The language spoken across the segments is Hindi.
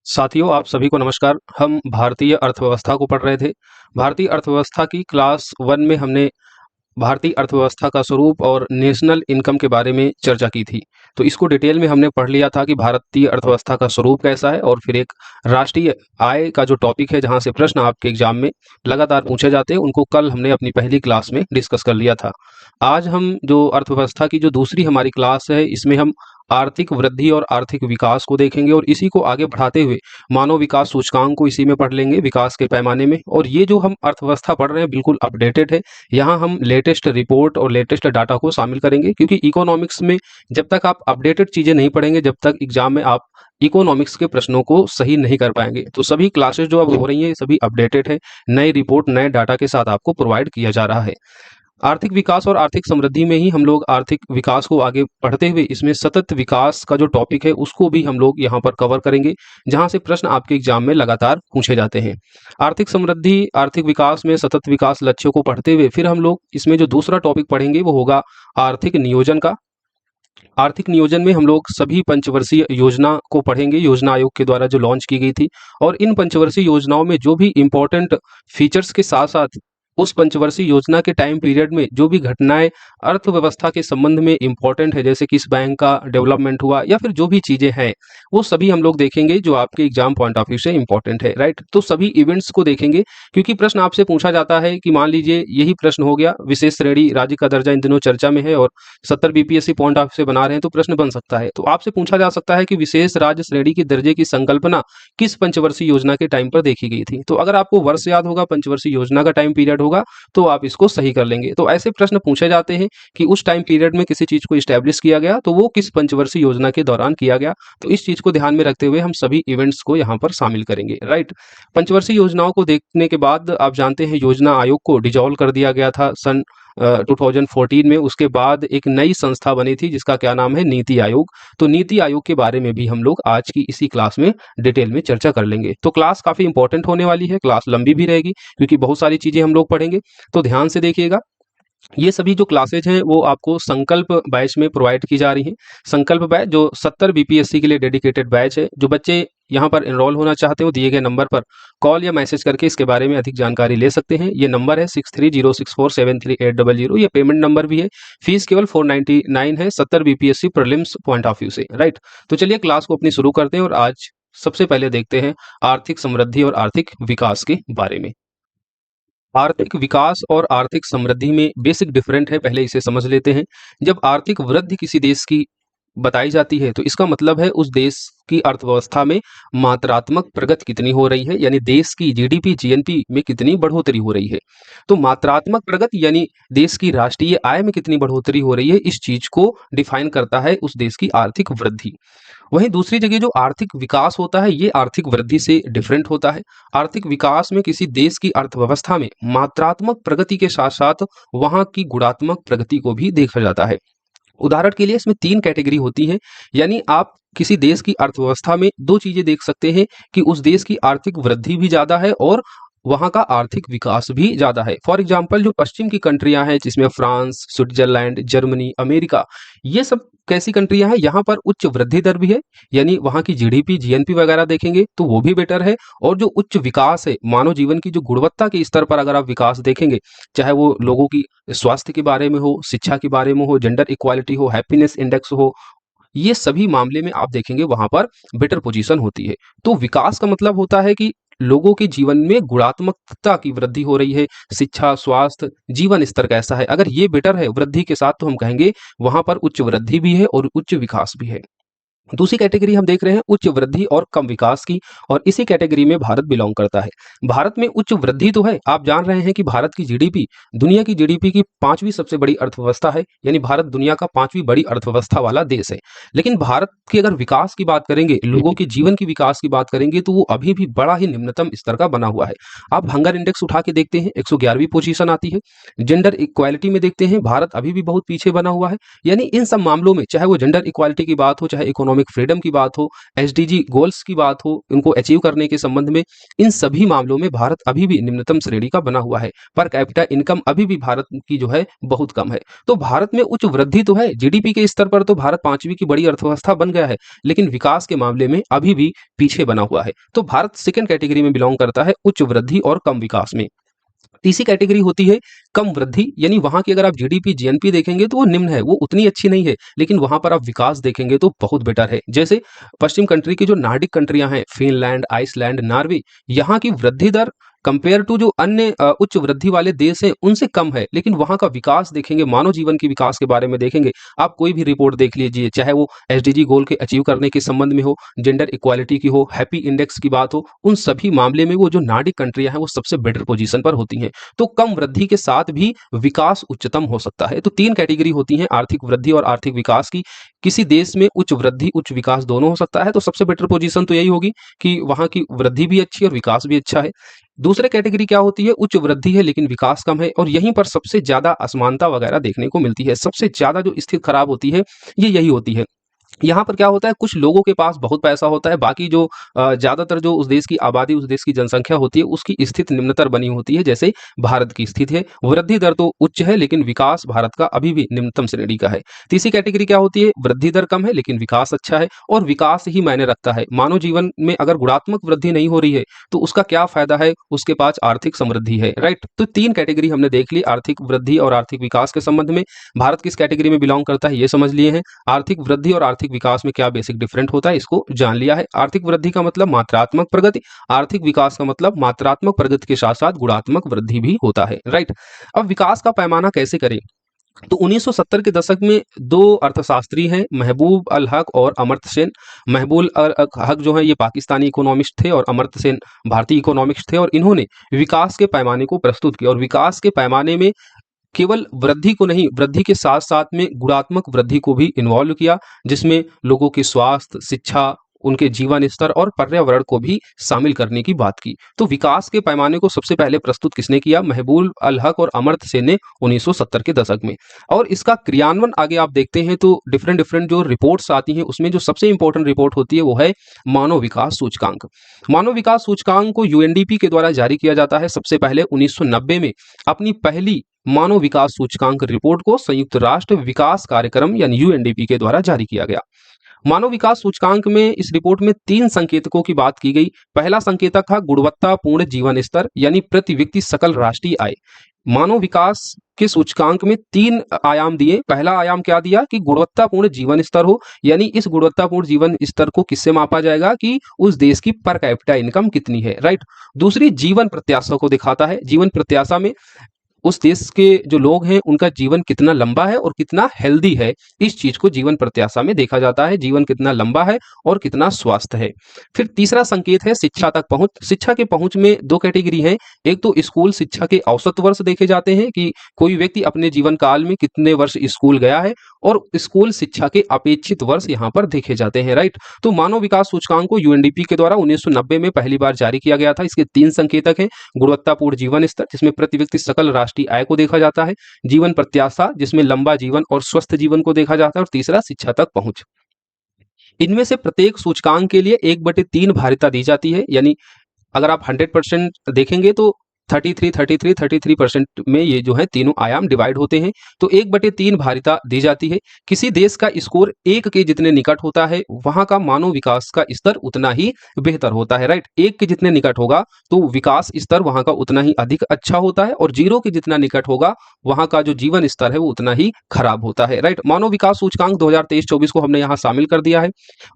साथियों, आप सभी को नमस्कार। हम भारतीय अर्थव्यवस्था को पढ़ रहे थे। भारतीय अर्थव्यवस्था की क्लास 1 में हमने भारतीय अर्थव्यवस्था का स्वरूप और नेशनल इनकम के बारे में चर्चा की थी। तो इसको डिटेल में हमने पढ़ लिया था कि भारतीय अर्थव्यवस्था का स्वरूप कैसा है, और फिर एक राष्ट्रीय आय का जो टॉपिक है, जहाँ से प्रश्न आपके एग्जाम में लगातार पूछे जाते हैं, उनको कल हमने अपनी पहली क्लास में डिस्कस कर लिया था। आज हम जो अर्थव्यवस्था की जो दूसरी हमारी क्लास है, इसमें हम आर्थिक वृद्धि और आर्थिक विकास को देखेंगे, और इसी को आगे बढ़ाते हुए मानव विकास सूचकांक को इसी में पढ़ लेंगे, विकास के पैमाने में। और ये जो हम अर्थव्यवस्था पढ़ रहे हैं बिल्कुल अपडेटेड है। यहाँ हम लेटेस्ट रिपोर्ट और लेटेस्ट डाटा को शामिल करेंगे, क्योंकि इकोनॉमिक्स में जब तक आप अपडेटेड चीजें नहीं पढ़ेंगे, जब तक एग्जाम में आप इकोनॉमिक्स के प्रश्नों को सही नहीं कर पाएंगे। तो सभी क्लासेस जो अब हो रही हैं, सभी अपडेटेड है, नई रिपोर्ट नए डाटा के साथ आपको प्रोवाइड किया जा रहा है। आर्थिक विकास और आर्थिक समृद्धि में ही हम लोग आर्थिक विकास को आगे बढ़ते हुए इसमें सतत विकास का जो टॉपिक है उसको भी हम लोग यहाँ पर कवर करेंगे, जहाँ से प्रश्न आपके एग्जाम में लगातार पूछे जाते हैं। आर्थिक समृद्धि आर्थिक विकास में सतत विकास लक्ष्यों को पढ़ते हुए फिर हम लोग इसमें जो दूसरा टॉपिक पढ़ेंगे वो होगा आर्थिक नियोजन का। आर्थिक नियोजन में हम लोग सभी पंचवर्षीय योजना को पढ़ेंगे, योजना आयोग के द्वारा जो लॉन्च की गई थी, और इन पंचवर्षीय योजनाओं में जो भी इंपॉर्टेंट फीचर्स के साथ साथ उस पंचवर्षीय योजना के टाइम पीरियड में जो भी घटनाएं अर्थव्यवस्था के संबंध में इंपॉर्टेंट है, जैसे किस बैंक का डेवलपमेंट हुआ या फिर जो भी चीजें हैं, वो सभी हम लोग देखेंगे जो आपके एग्जाम पॉइंट ऑफ व्यू से इंपॉर्टेंट है। राइट, तो सभी इवेंट्स को देखेंगे, क्योंकि प्रश्न आपसे पूछा जाता है कि मान लीजिए यही प्रश्न हो गया, विशेष श्रेणी राज्य का दर्जा इन दिनों चर्चा में है और 70 बीपीएससी पॉइंट ऑफ से बना रहे हैं, तो प्रश्न बन सकता है। तो आपसे पूछा जा सकता है कि विशेष राज्य श्रेणी के दर्जे की संकल्पना किस पंचवर्षीय योजना के टाइम पर देखी गई थी। तो अगर आपको वर्ष याद होगा, पंचवर्षीय योजना का टाइम पीरियड होगा, तो आप इसको सही कर लेंगे। तो ऐसे प्रश्न पूछे जाते हैं कि उस टाइम पीरियड में किसी चीज को स्टैब्लिश किया गया, तो वो किस पंचवर्षीय योजना के दौरान किया गया। तो इस चीज को ध्यान में रखते हुए हम सभी इवेंट्स को यहाँ पर शामिल करेंगे। राइट, पंचवर्षीय योजनाओं को देखने के बाद आप जानते हैं योजना आयोग को डिजॉल्व कर दिया गया था सन 2014 में। उसके बाद एक नई संस्था बनी थी जिसका क्या नाम है, नीति आयोग। तो नीति आयोग के बारे में भी हम लोग आज की इसी क्लास में डिटेल में चर्चा कर लेंगे। तो क्लास काफी इंपॉर्टेंट होने वाली है, क्लास लंबी भी रहेगी क्योंकि बहुत सारी चीजें हम लोग पढ़ेंगे। तो ध्यान से देखिएगा। ये सभी जो क्लासेज हैं वो आपको संकल्प बैच में प्रोवाइड की जा रही हैं। संकल्प बैच जो 70 बीपीएससी के लिए डेडिकेटेड बैच है। जो बच्चे यहाँ पर एनरोल होना चाहते हो, दिए गए नंबर पर कॉल या मैसेज करके इसके बारे में अधिक जानकारी ले सकते हैं। ये नंबर है 6306473800। ये पेमेंट नंबर भी है। फीस केवल 499 है 70 BPSC prelims point of view से। राइट, तो चलिए क्लास को अपनी शुरू करते हैं और आज सबसे पहले देखते हैं आर्थिक समृद्धि और आर्थिक विकास के बारे में। आर्थिक विकास और आर्थिक समृद्धि में बेसिक डिफरेंट है, पहले इसे समझ लेते हैं। जब आर्थिक वृद्धि किसी देश की बताई जाती है तो इसका मतलब है उस देश की अर्थव्यवस्था में मात्रात्मक प्रगति कितनी हो रही है, यानी देश की जीडीपी जीएनपी में कितनी बढ़ोतरी हो रही है। तो मात्रात्मक प्रगति यानी देश की राष्ट्रीय आय में कितनी बढ़ोतरी हो रही है, इस चीज को डिफाइन करता है उस देश की आर्थिक वृद्धि। वहीं दूसरी जगह जो आर्थिक विकास होता है ये आर्थिक वृद्धि से डिफरेंट होता है। आर्थिक विकास में किसी देश की अर्थव्यवस्था में मात्रात्मक प्रगति के साथ साथ वहां की गुणात्मक प्रगति को भी देखा जाता है। उदाहरण के लिए इसमें 3 कैटेगरी होती है, यानी आप किसी देश की अर्थव्यवस्था में 2 चीजें देख सकते हैं कि उस देश की आर्थिक वृद्धि भी ज्यादा है और वहां का आर्थिक विकास भी ज्यादा है। फॉर एग्जाम्पल जो पश्चिम की कंट्रियां हैं, जिसमें फ्रांस, स्विट्जरलैंड, जर्मनी, अमेरिका, ये सब कैसी कंट्रियां हैं, यहाँ पर उच्च वृद्धि दर भी है, यानी वहां की जीडीपी जीएनपी वगैरह देखेंगे तो वो भी बेटर है। और जो उच्च विकास है, मानव जीवन की जो गुणवत्ता के स्तर पर अगर आप विकास देखेंगे, चाहे वो लोगों की स्वास्थ्य के बारे में हो, शिक्षा के बारे में हो, जेंडर इक्वालिटी हो, हैप्पीनेस इंडेक्स हो, ये सभी मामले में आप देखेंगे वहां पर बेटर पोजीशन होती है। तो विकास का मतलब होता है कि लोगों के जीवन में गुणात्मकता की वृद्धि हो रही है, शिक्षा, स्वास्थ्य, जीवन स्तर कैसा है। अगर ये बेटर है वृद्धि के साथ, तो हम कहेंगे वहां पर उच्च वृद्धि भी है और उच्च विकास भी है। दूसरी कैटेगरी हम देख रहे हैं उच्च वृद्धि और कम विकास की, और इसी कैटेगरी में भारत बिलोंग करता है। भारत में उच्च वृद्धि तो है, आप जान रहे हैं कि भारत की जीडीपी दुनिया की जीडीपी की 5वीं सबसे बड़ी अर्थव्यवस्था है, यानी भारत दुनिया का 5वीं बड़ी अर्थव्यवस्था वाला देश है। लेकिन भारत के अगर विकास की बात करेंगे, लोगों के जीवन की विकास की बात करेंगे, तो वो अभी भी बड़ा ही निम्नतम स्तर का बना हुआ है। आप हंगर इंडेक्स उठा के देखते हैं, 111वीं पोजीशन आती है। जेंडर इक्वालिटी में देखते हैं, भारत अभी भी बहुत पीछे बना हुआ है। यानी इन सब मामलों में, चाहे वो जेंडर इक्वालिटी की बात हो, चाहे इकोनॉमिक इकोनॉमिक फ्रीडम की बात हो, एसडीजी गोल्स की बात हो, उनको अचीव करने के संबंध में, इन सभी मामलों में भारत अभी भी निम्नतम श्रेणी का बना हुआ है। पर कैपिटा इनकम अभी भी भारत की जो है बहुत कम है। तो भारत में उच्च वृद्धि तो है, जीडीपी के स्तर पर तो भारत 5वीं की बड़ी अर्थव्यवस्था बन गया है, लेकिन विकास के मामले में अभी भी पीछे बना हुआ है। तो भारत सेकंड कैटेगरी में बिलोंग करता है, उच्च वृद्धि और कम विकास में। तीसरी कैटेगरी होती है कम वृद्धि, यानी वहां की अगर आप जीडीपी जीएनपी देखेंगे तो वो निम्न है, वो उतनी अच्छी नहीं है, लेकिन वहां पर आप विकास देखेंगे तो बहुत बेटर है। जैसे पश्चिम कंट्री की जो नार्डिक कंट्रियां हैं, फिनलैंड, आइसलैंड, नॉर्वे, यहाँ की वृद्धि दर कंपेयर टू जो अन्य उच्च वृद्धि वाले देश हैं उनसे कम है, लेकिन वहां का विकास देखेंगे, मानव जीवन के विकास के बारे में देखेंगे, आप कोई भी रिपोर्ट देख लीजिए, चाहे वो एसडीजी गोल के अचीव करने के संबंध में हो, जेंडर इक्वालिटी की हो, हैप्पी इंडेक्स की बात हो, उन सभी मामले में वो जो नार्डिक कंट्रियां हैं वो सबसे बेटर पोजीशन पर होती हैं। तो कम वृद्धि के साथ भी विकास उच्चतम हो सकता है। तो तीन कैटेगरी होती हैं आर्थिक वृद्धि और आर्थिक विकास की। किसी देश में उच्च वृद्धि उच्च विकास दोनों हो सकता है, तो सबसे बेटर पोजीशन तो यही होगी कि वहां की वृद्धि भी अच्छी है और विकास भी अच्छा है। दूसरे कैटेगरी क्या होती है, उच्च वृद्धि है लेकिन विकास कम है, और यहीं पर सबसे ज्यादा असमानता वगैरह देखने को मिलती है। सबसे ज्यादा जो स्थिति खराब होती है ये यही होती है। यहाँ पर क्या होता है, कुछ लोगों के पास बहुत पैसा होता है, बाकी जो ज्यादातर जो उस देश की आबादी, उस देश की जनसंख्या होती है, उसकी स्थिति निम्नतर बनी होती है। जैसे भारत की स्थिति है, वृद्धि दर तो उच्च है लेकिन विकास भारत का अभी भी निम्नतम श्रेणी का है। तीसरी कैटेगरी क्या होती है, वृद्धि दर कम है लेकिन विकास अच्छा है, और विकास ही मायने रखता है। मानव जीवन में अगर गुणात्मक वृद्धि नहीं हो रही है तो उसका क्या फायदा है, उसके पास आर्थिक समृद्धि है, राइट। तो तीन कैटेगरी हमने देख ली आर्थिक वृद्धि और आर्थिक विकास के संबंध में। भारत किस कैटेगरी में बिलोंग करता है ये समझ लिए हैं। आर्थिक वृद्धि और आर्थिक विकास में क्या बेसिक डिफरेंट होता है इसको जान लिया है। आर्थिक वृद्धि का मतलब मात्रात्मक प्रगति, आर्थिक विकास का मतलब मात्रात्मक प्रगति के साथ साथ गुणात्मक वृद्धि भी होता है, राइट। अब विकास का पैमाना कैसे करें, तो 1970 के दशक में दो अर्थशास्त्री हैं, महबूब अल हक और अमर्त्य सेन। महबूब अल हक जो है ये पाकिस्तानी इकोनॉमिस्ट थे और अमर्त्य सेन भारतीय इकोनॉमिक्स थे, और इन्होंने विकास के पैमाने को प्रस्तुत किया। और विकास के पैमाने में केवल वृद्धि को नहीं, वृद्धि के साथ साथ में गुणात्मक वृद्धि को भी इन्वॉल्व किया, जिसमें लोगों के स्वास्थ्य, शिक्षा, उनके जीवन स्तर और पर्यावरण को भी शामिल करने की बात की। तो विकास के पैमाने को सबसे पहले प्रस्तुत किसने किया, महबूब अल हक और अमर्त्य सेन ने 1970 के दशक में। और इसका क्रियान्वयन आगे आप देखते हैं तो डिफरेंट डिफरेंट जो रिपोर्ट्स आती हैं उसमें जो सबसे इंपॉर्टेंट रिपोर्ट होती है वो है मानव विकास सूचकांक। मानव विकास सूचकांक को यूएनडीपी के द्वारा जारी किया जाता है। सबसे पहले 1990 में अपनी पहली मानव विकास सूचकांक रिपोर्ट को संयुक्त राष्ट्र विकास कार्यक्रम यानी यूएनडीपी के द्वारा जारी किया गया। मानव विकास सूचकांक में इस रिपोर्ट में तीन संकेतकों की बात की गई। पहला संकेतक था गुणवत्तापूर्ण जीवन स्तर यानी प्रति व्यक्ति सकल राष्ट्रीय आय। मानव विकास के सूचकांक में तीन आयाम दिए। पहला आयाम क्या दिया कि गुणवत्तापूर्ण जीवन स्तर हो, यानी इस गुणवत्तापूर्ण जीवन स्तर को किससे मापा जाएगा कि उस देश की पर कैपिटा इनकम कितनी है, राइट। दूसरी जीवन प्रत्याशा को दिखाता है। जीवन प्रत्याशा में उस देश के जो लोग हैं उनका जीवन कितना लंबा है और कितना हेल्दी है, इस चीज को जीवन प्रत्याशा में देखा जाता है। जीवन कितना लंबा है और कितना स्वस्थ है। फिर तीसरा संकेत है शिक्षा तक पहुंच। शिक्षा के पहुंच में दो कैटेगरी है। एक तो स्कूल शिक्षा के औसत वर्ष देखे जाते हैं कि कोई व्यक्ति अपने जीवन काल में कितने वर्ष स्कूल गया है, और स्कूल शिक्षा के अपेक्षित वर्ष यहाँ पर देखे जाते हैं, राइट। तो मानव विकास सूचकांक को यूएनडीपी के द्वारा 1990 में पहली बार जारी किया गया था। इसके तीन संकेतक हैं, गुणवत्तापूर्ण जीवन स्तर जिसमें प्रति व्यक्ति सकल राष्ट्रीय आय को देखा जाता है, जीवन प्रत्याशा जिसमें लंबा जीवन और स्वस्थ जीवन को देखा जाता है, और तीसरा शिक्षा तक पहुंच। इनमें से प्रत्येक सूचकांक के लिए 1/3 भारिता दी जाती है, यानी अगर आप 100% देखेंगे तो 33% में ये जो है तीनों आयाम डिवाइड होते हैं। तो 1/3 भारिता दी जाती है। किसी देश का स्कोर 1 के जितने निकट होता है वहां का मानव विकास का स्तर उतना ही बेहतर होता है, राइट। 1 के जितने निकट होगा तो विकास स्तर वहां का उतना ही अधिक अच्छा होता है, और 0 के जितना निकट होगा वहां का जो जीवन स्तर है वो उतना ही खराब होता है, राइट। मानव विकास सूचकांक 2023-24 को हमने यहाँ शामिल कर दिया है।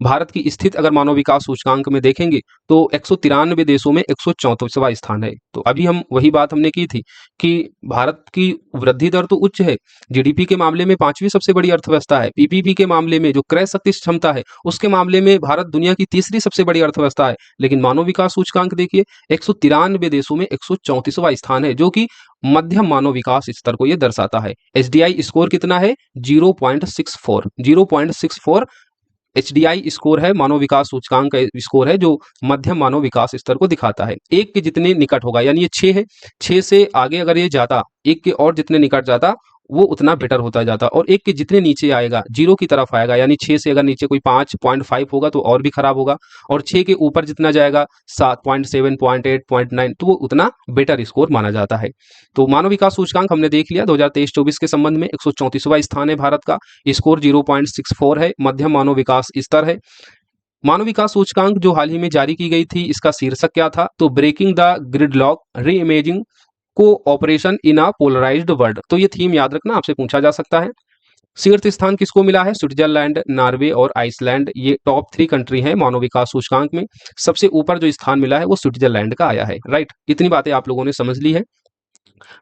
भारत की स्थिति अगर मानव विकास सूचकांक में देखेंगे तो 193 देशों में 134वां स्थान है। तो अभी हम वही बात हमने की थी कि भारत की वृद्धि दर तो उच्च है, जीडीपी के मामले में 5वीं सबसे बड़ी अर्थव्यवस्था है, पीपीपी के मामले में जो क्रय शक्ति क्षमता है उसके मामले में भारत दुनिया की तीसरी सबसे बड़ी अर्थव्यवस्था है, लेकिन मानव विकास सूचकांक देखिए 193 देशों में 134वां स्थान है, जो कि मध्यम मानव विकास स्तर को यह दर्शाता है। एचडीआई स्कोर कितना है, 0.64 एचडीआई स्कोर है, मानव विकास सूचकांक का स्कोर है जो मध्यम मानव विकास स्तर को दिखाता है। 1 के जितने निकट होगा, यानी ये 6 है, 6 से आगे अगर ये जाता, 1 के और जितने निकट जाता वो उतना बेटर होता जाता है। और 1 के जितने नीचे आएगा, 0 की तरफ आएगा, यानी 6 से अगर नीचे कोई 5.5 होगा तो और भी खराब होगा, और 6 के ऊपर जितना जाएगा 7.7, 0.8, 0.9, तो वो उतना बेटर स्कोर माना जाता है। तो मानव विकास सूचकांक हमने देख लिया 2023-24 के संबंध में 134वां स्थान है भारत का, स्कोर 0.64 है, मध्यम मानव विकास स्तर है। मानव विकास सूचकांक जो हाल ही में जारी की गई थी, इसका शीर्षक क्या था? तो breaking the gridlock, reimagining cooperation in a polarised world. तो ये थीम याद रखना, आपसे पूछा जा सकता है। शीर्ष स्थान किसको मिला है? स्विट्जरलैंड, नॉर्वे और आइसलैंड, ये टॉप 3 कंट्री हैं मानव विकास सूचकांक में। सबसे ऊपर जो स्थान मिला है वो स्विट्जरलैंड का आया है। राइट, इतनी बातें आप लोगों ने समझ ली है,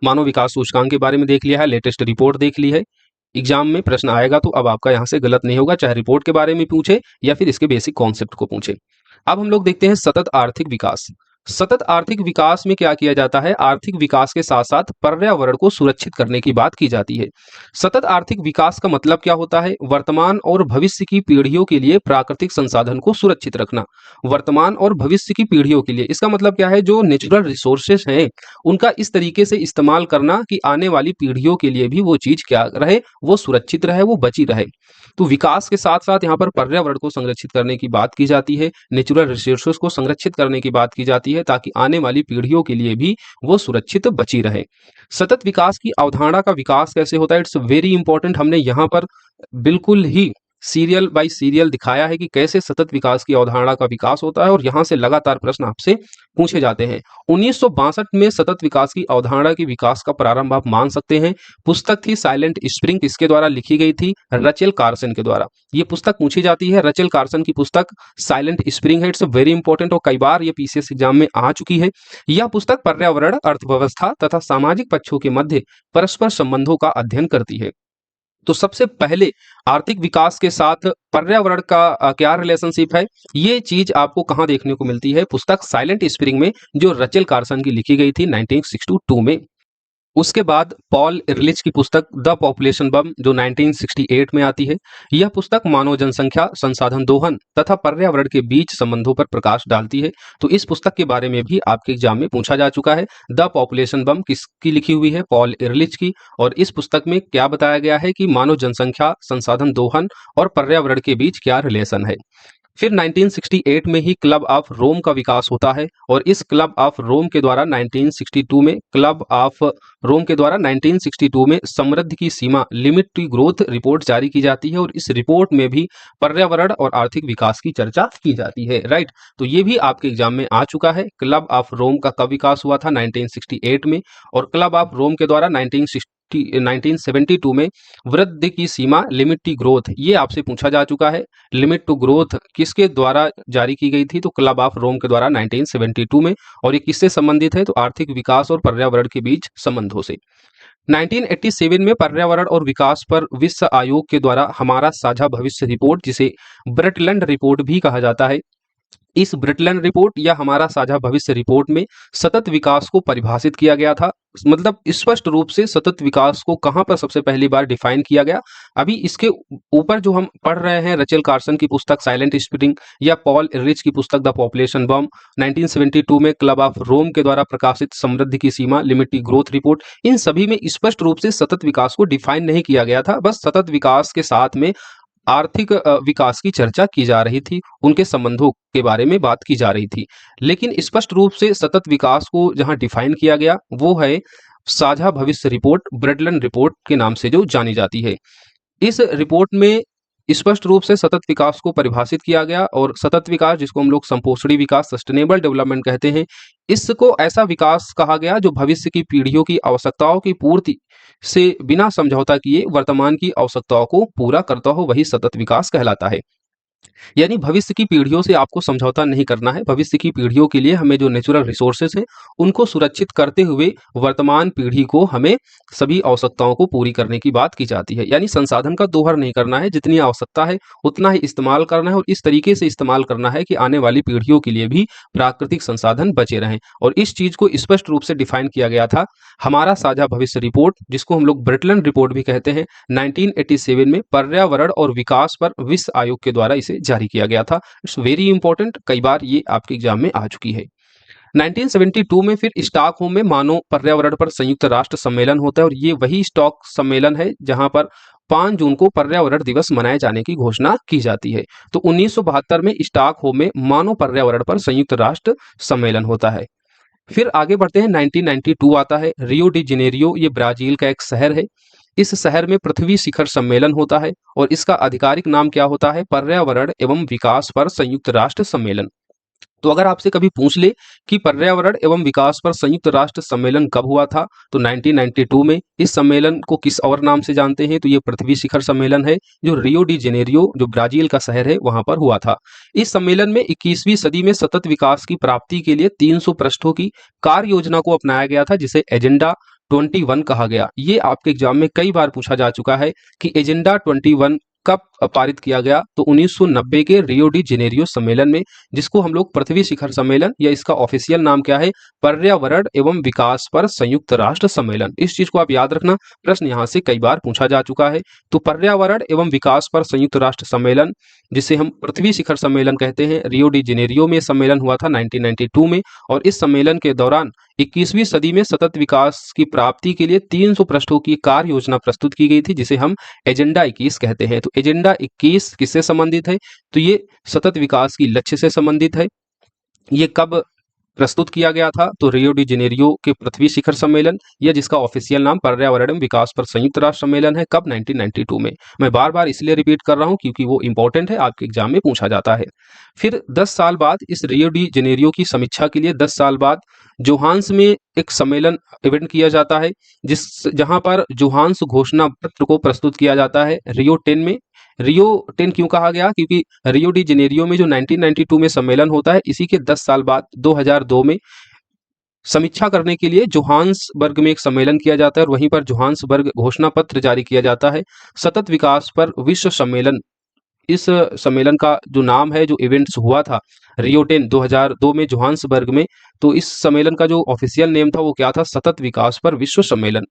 मानव विकास सूचकांक के बारे में देख लिया है, लेटेस्ट रिपोर्ट देख ली है। एग्जाम में प्रश्न आएगा तो अब आपका यहां से गलत नहीं होगा, चाहे रिपोर्ट के बारे में पूछे या फिर इसके बेसिक कॉन्सेप्ट को पूछे। अब हम लोग देखते हैं सतत आर्थिक विकास। सतत आर्थिक विकास में क्या किया जाता है? आर्थिक विकास के साथ साथ पर्यावरण को सुरक्षित करने की बात की जाती है। सतत आर्थिक विकास का मतलब क्या होता है? वर्तमान और भविष्य की पीढ़ियों के लिए प्राकृतिक संसाधन को सुरक्षित रखना। वर्तमान और भविष्य की पीढ़ियों के लिए, इसका मतलब क्या है? जो नेचुरल रिसोर्सेज हैं उनका इस तरीके से इस्तेमाल करना कि आने वाली पीढ़ियों के लिए भी वो चीज क्या रहे, वो सुरक्षित रहे, वो बची रहे। तो विकास के साथ साथ यहाँ पर पर्यावरण को संरक्षित करने की बात की जाती है, नेचुरल रिसोर्सेज को संरक्षित करने की बात की जाती है, ताकि आने वाली पीढ़ियों के लिए भी वो सुरक्षित बची रहे। सतत विकास की अवधारणा का विकास कैसे होता है? It's very important. हमने यहाँ पर बिल्कुल ही सीरियल बाय सीरियल दिखाया है कि कैसे सतत विकास की अवधारणा का विकास होता है, और यहाँ से लगातार प्रश्न आपसे पूछे जाते हैं। 1962 में सतत विकास की अवधारणा के विकास का प्रारंभ आप मान सकते हैं। पुस्तक थी साइलेंट स्प्रिंग, किसके द्वारा लिखी गई थी? रचेल कार्सन के द्वारा। ये पुस्तक पूछी जाती है, रचेल कार्सन की पुस्तक साइलेंट स्प्रिंग है। इट्स वेरी इंपॉर्टेंट और कई बार ये पीसीएस एग्जाम में आ चुकी है। यह पुस्तक पर्यावरण, अर्थव्यवस्था तथा सामाजिक पक्षों के मध्य परस्पर संबंधों का अध्ययन करती है। तो सबसे पहले आर्थिक विकास के साथ पर्यावरण का क्या रिलेशनशिप है, ये चीज आपको कहां देखने को मिलती है? पुस्तक साइलेंट स्प्रिंग में, जो रचेल कार्सन की लिखी गई थी 1962 में। उसके बाद पॉल इरलिच की पुस्तक द पॉपुलेशन बम, जो 1968 में आती है। यह पुस्तक मानव जनसंख्या, संसाधन दोहन तथा पर्यावरण के बीच संबंधों पर प्रकाश डालती है। तो इस पुस्तक के बारे में भी आपके एग्जाम में पूछा जा चुका है। द पॉपुलेशन बम किसकी लिखी हुई है? पॉल इरलिच की। और इस पुस्तक में क्या बताया गया है कि मानव जनसंख्या, संसाधन दोहन और पर्यावरण के बीच क्या रिलेशन है। फिर 1968 में ही क्लब ऑफ रोम का विकास होता है, और इस क्लब ऑफ रोम के द्वारा 1962 में समृद्धि की सीमा, लिमिट टू ग्रोथ रिपोर्ट जारी की जाती है, और इस रिपोर्ट में भी पर्यावरण और आर्थिक विकास की चर्चा की जाती है। राइट, तो ये भी आपके एग्जाम में आ चुका है। क्लब ऑफ रोम का कब विकास हुआ था? 1968 में। और क्लब ऑफ रोम के द्वारा 1972 में वृद्धि की सीमा, लिमिट टू ग्रोथ, ये आपसे पूछा जा चुका है। लिमिट टू ग्रोथ किसके द्वारा जारी की गई थी? तो क्लब ऑफ रोम के द्वारा 1972 में। और ये किससे संबंधित है? तो आर्थिक विकास और पर्यावरण के बीच संबंधों से। 1987 में पर्यावरण और विकास पर विश्व आयोग के द्वारा हमारा साझा भविष्य रिपोर्ट, जिसे ब्रटलैंड रिपोर्ट भी कहा जाता है, इस ब्रिटलैंड रिपोर्ट या हमारा साझा भविष्य रिपोर्ट में सतत विकास को परिभाषित किया गया था। मतलब स्पष्ट रूप से सतत विकास को कहां पर सबसे पहली बार डिफाइन किया गया। अभी इसके ऊपर जो हम पढ़ रहे हैं, रचेल कार्सन की पुस्तक साइलेंट स्प्रिंग या पॉल इरलिच की पुस्तक द पॉपुलेशन बम, 1972 में क्लब ऑफ रोम के द्वारा प्रकाशित समृद्धि की सीमा, लिमिट टू ग्रोथ रिपोर्ट, इन सभी में स्पष्ट रूप से सतत विकास को डिफाइन नहीं किया गया था। बस सतत विकास के साथ में आर्थिक विकास की चर्चा की जा रही थी, उनके संबंधों के बारे में बात की जा रही थी। लेकिन स्पष्ट रूप से सतत विकास को जहां डिफाइन किया गया वो है साझा भविष्य रिपोर्ट, ब्रटलैंड रिपोर्ट के नाम से जो जानी जाती है। इस रिपोर्ट में स्पष्ट रूप से सतत विकास को परिभाषित किया गया, और सतत विकास, जिसको हम लोग संपोषणी विकास, सस्टेनेबल डेवलपमेंट कहते हैं, इसको ऐसा विकास कहा गया जो भविष्य की पीढ़ियों की आवश्यकताओं की पूर्ति से बिना समझौता किए वर्तमान की आवश्यकताओं को पूरा करता हो, वही सतत विकास कहलाता है। यानी भविष्य की पीढ़ियों से आपको समझौता नहीं करना है। भविष्य की पीढ़ियों के लिए हमें जो नेचुरल रिसोर्सेज हैं उनको सुरक्षित करते हुए वर्तमान पीढ़ी को हमें सभी आवश्यकताओं को पूरी करने की बात की जाती है। यानी संसाधन का दोहन नहीं करना है, जितनी आवश्यकता है उतना ही इस्तेमाल करना है, और इस तरीके से इस्तेमाल करना है कि आने वाली पीढ़ियों के लिए भी प्राकृतिक संसाधन बचे रहें। और इस चीज को स्पष्ट रूप से डिफाइन किया गया था हमारा साझा भविष्य रिपोर्ट, जिसको हम लोग ब्रिटलैंड रिपोर्ट भी कहते हैं, 1987 में पर्यावरण और विकास पर विश्व आयोग के द्वारा इसे जारी किया गया था। इट्स वेरी इंपॉर्टेंट, कई बार ये आपके एग्जाम में आ चुकी है। 1972 में फिर स्टॉकहोम में मानव पर्यावरण पर संयुक्त राष्ट्र सम्मेलन होता है और ये वही स्टॉक सम्मेलन है जहां पर 5 जून को पर्यावरण दिवस मनाए जाने की घोषणा की जाती है। तो 1972 में स्टॉकहोम में मानव पर्यावरण पर संयुक्त राष्ट्र सम्मेलन होता है। फिर आगे बढ़ते हैं, 1992 आता है। रियो डी जेनेरियो ये ब्राजील का एक शहर है। इस शहर में पृथ्वी शिखर सम्मेलन होता है और इसका आधिकारिक नाम क्या होता है? पर्यावरण एवं विकास पर संयुक्त राष्ट्र सम्मेलन। तो अगर आपसे कभी पूछ ले कि पर्यावरण एवं विकास पर संयुक्त राष्ट्र सम्मेलन कब हुआ था, तो 1992 में। इस सम्मेलन को किस और नाम से जानते हैं? तो ये पृथ्वी शिखर सम्मेलन है जो रियो डी जेनेरियो जो ब्राजील का शहर है वहां पर हुआ था। इस सम्मेलन में 21वीं सदी में सतत विकास की प्राप्ति के लिए 300 पृष्ठों की कार्य योजना को अपनाया गया था जिसे एजेंडा 21 कहा गया। ये आपके एग्जाम में कई बार पूछा जा चुका है कि एजेंडा 21 कब पारित किया गया? तो 1990 के रियो डी जेनेरियो सम्मेलन में, जिसको हम लोग पृथ्वी शिखर सम्मेलन या इसका ऑफिशियल नाम क्या है? पर्यावरण एवं विकास पर संयुक्त राष्ट्र सम्मेलन। इस चीज को आप याद रखना, प्रश्न यहां से कई बार पूछा जा चुका है। तो पर्यावरण एवं विकास पर संयुक्त राष्ट्र सम्मेलन, जिसे हम पृथ्वी शिखर सम्मेलन कहते हैं, रियो डी जेनेरियो में सम्मेलन हुआ था 1992 में। और इस सम्मेलन के दौरान 21वीं सदी में सतत विकास की प्राप्ति के लिए 300 पृष्ठों की कार्य योजना प्रस्तुत की गई थी जिसे हम एजेंडा 21 कहते हैं। तो एजेंडा 21 किससे संबंधित है? तो ये सतत विकास की लक्ष्य से संबंधित है। ये कब प्रस्तुत किया गया था? तो रियो डी जेनेरियो के पृथ्वी शिखर सम्मेलन, या जिसका ऑफिशियल नाम पर्यावरण एवं विकास पर संयुक्त राष्ट्र सम्मेलन है, कब? 1992 में। मैं बार बार इसलिए रिपीट कर रहा हूं क्योंकि वो इंपॉर्टेंट है, आपके एग्जाम में पूछा जाता है। फिर 10 साल बाद इस रियो डी जेनेरियो की समीक्षा के लिए 10 साल बाद जोहान्स में एक सम्मेलन इवेंट किया जाता है, जहां पर जोहान्स घोषणा पत्र को प्रस्तुत किया जाता है रियो 10 में। रियो 10 क्यों कहा गया? क्योंकि रियो डी जेनेरियो में जो 1992 में सम्मेलन होता है, इसी के 10 साल बाद 2002 में समीक्षा करने के लिए जोहान्सबर्ग में एक सम्मेलन किया जाता है और वहीं पर जोहान्सबर्ग घोषणा पत्र जारी किया जाता है, सतत विकास पर विश्व सम्मेलन। इस सम्मेलन का जो नाम है, जो इवेंट्स हुआ था रियो 10 2002 में जोहान्सबर्ग में, तो इस सम्मेलन का जो ऑफिशियल नेम था वो क्या था? सतत विकास पर विश्व सम्मेलन।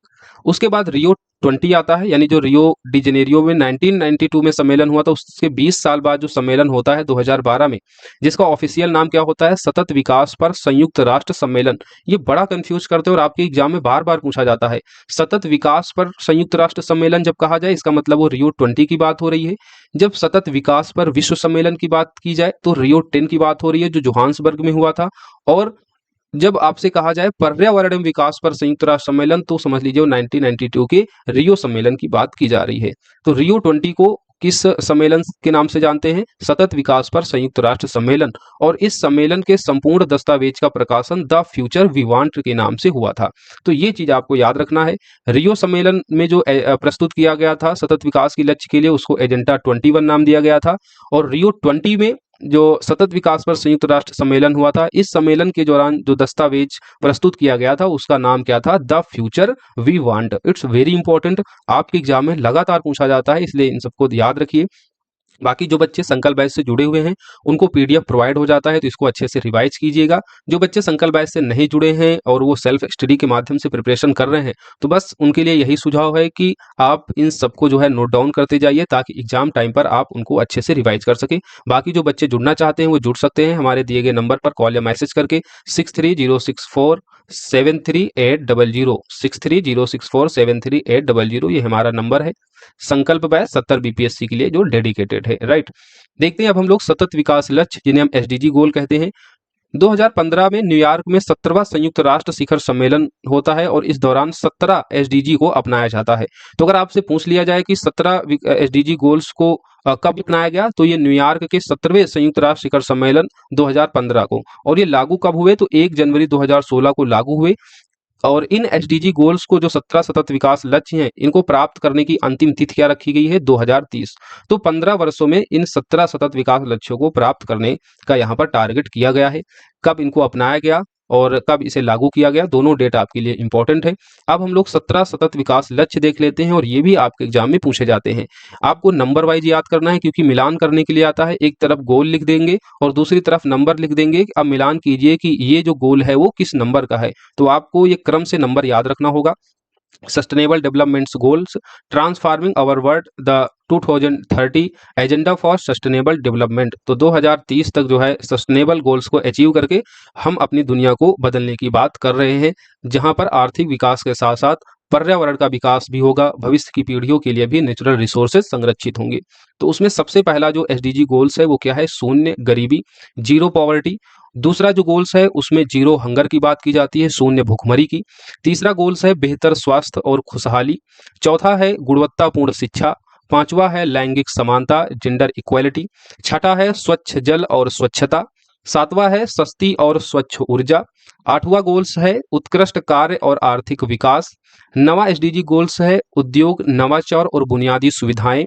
उसके बाद रियो 20 आता है, यानी जो रियो डी जेनेरियो में 1992 में सम्मेलन हुआ था उसके 20 साल बाद जो सम्मेलन होता है 2012 में, जिसका ऑफिशियल नाम क्या होता है? सतत विकास पर संयुक्त राष्ट्र सम्मेलन। ये बड़ा कंफ्यूज करते हैं और आपके एग्जाम में बार बार पूछा जाता है। सतत विकास पर संयुक्त राष्ट्र सम्मेलन जब कहा जाए, इसका मतलब वो रियो 20 की बात हो रही है। जब सतत विकास पर विश्व सम्मेलन की बात की जाए तो रियो 10 की बात हो रही है जो जोहान्सबर्ग में हुआ था। और जब आपसे कहा जाए पर्यावरण एवं विकास पर संयुक्त राष्ट्र सम्मेलन, तो समझ लीजिए 1992 के रियो सम्मेलन की बात की जा रही है। तो रियो 20 को किस सम्मेलन के नाम से जानते हैं? सतत विकास पर संयुक्त राष्ट्र सम्मेलन। और इस सम्मेलन के संपूर्ण दस्तावेज का प्रकाशन द फ्यूचर वी वांट के नाम से हुआ था। तो ये चीज आपको याद रखना है। रियो सम्मेलन में जो प्रस्तुत किया गया था सतत विकास की लक्ष्य के लिए, उसको एजेंडा 21 नाम दिया गया था। और रियो 20 में जो सतत विकास पर संयुक्त राष्ट्र सम्मेलन हुआ था, इस सम्मेलन के दौरान जो दस्तावेज प्रस्तुत किया गया था उसका नाम क्या था? The future we want. It's very important, आपके एग्जाम में लगातार पूछा जाता है, इसलिए इन सबको याद रखिए। बाकी जो बच्चे संकल्प बैच से जुड़े हुए हैं उनको पीडीएफ प्रोवाइड हो जाता है, तो इसको अच्छे से रिवाइज कीजिएगा। जो बच्चे संकल्प बैच से नहीं जुड़े हैं और वो सेल्फ स्टडी के माध्यम से प्रिपरेशन कर रहे हैं, तो बस उनके लिए यही सुझाव है कि आप इन सबको जो है नोट डाउन करते जाइए ताकि एग्जाम टाइम पर आप उनको अच्छे से रिवाइज कर सके। बाकी जो बच्चे जुड़ना चाहते हैं वो जुड़ सकते हैं हमारे दिए गए नंबर पर कॉल या मैसेज करके 6306473800 6306473800 ये हमारा नंबर है। संकल्प बैच 70 बीपीएससी के लिए जो डेडिकेटेड है, राइट। देखते हैं अब हम लोग सतत विकास लक्ष्य, जिन्हें हम एसडीजी गोल कहते हैं। 2015 में न्यूयॉर्क में 17वां संयुक्त राष्ट्र शिखर सम्मेलन होता है और इस दौरान 17 एसडीजी को अपनाया जाता है। तो अगर आपसे पूछ लिया जाए कि 17 एसडीजी गोल्स को कब अपनाया गया, तो ये न्यूयॉर्क के 17वें संयुक्त राष्ट्र शिखर सम्मेलन 2015 को। और ये लागू कब हुए? तो 1 जनवरी 2016 को लागू हुए। और इन एसडीजी गोल्स को, जो 17 सतत विकास लक्ष्य हैं, इनको प्राप्त करने की अंतिम तिथि क्या रखी गई है? 2030। तो 15 वर्षों में इन 17 सतत विकास लक्ष्यों को प्राप्त करने का यहाँ पर टारगेट किया गया है। कब इनको अपनाया गया और कब इसे लागू किया गया, दोनों डेट आपके लिए इंपॉर्टेंट है। अब हम लोग 17 सतत विकास लक्ष्य देख लेते हैं और ये भी आपके एग्जाम में पूछे जाते हैं। आपको नंबर वाइज याद करना है क्योंकि मिलान करने के लिए आता है। एक तरफ गोल लिख देंगे और दूसरी तरफ नंबर लिख देंगे। अब मिलान कीजिए कि ये जो गोल है वो किस नंबर का है, तो आपको ये क्रम से नंबर याद रखना होगा। Sustainable developments goals, transforming our world, the 2030 agenda for sustainable development. तो 2030 तक जो है सस्टेनेबल गोल्स को अचीव करके हम अपनी दुनिया को बदलने की बात कर रहे हैं, जहां पर आर्थिक विकास के साथ साथ पर्यावरण का विकास भी होगा, भविष्य की पीढ़ियों के लिए भी नेचुरल रिसोर्सेज संरक्षित होंगे। तो उसमें सबसे पहला जो एसडीजी गोल्स है वो क्या है, शून्य गरीबी, जीरो पॉवर्टी। दूसरा जो गोल्स है उसमें जीरो हंगर की बात की जाती है, शून्य भुखमरी की। तीसरा गोल्स है बेहतर स्वास्थ्य और खुशहाली। चौथा है गुणवत्तापूर्ण शिक्षा। पांचवा है लैंगिक समानता, जेंडर इक्वालिटी। छठा है स्वच्छ जल और स्वच्छता। सातवां है सस्ती और स्वच्छ ऊर्जा। आठवां गोल्स है उत्कृष्ट कार्य और आर्थिक विकास। नवा एसडीजी गोल्स है उद्योग, नवाचार और बुनियादी सुविधाएं।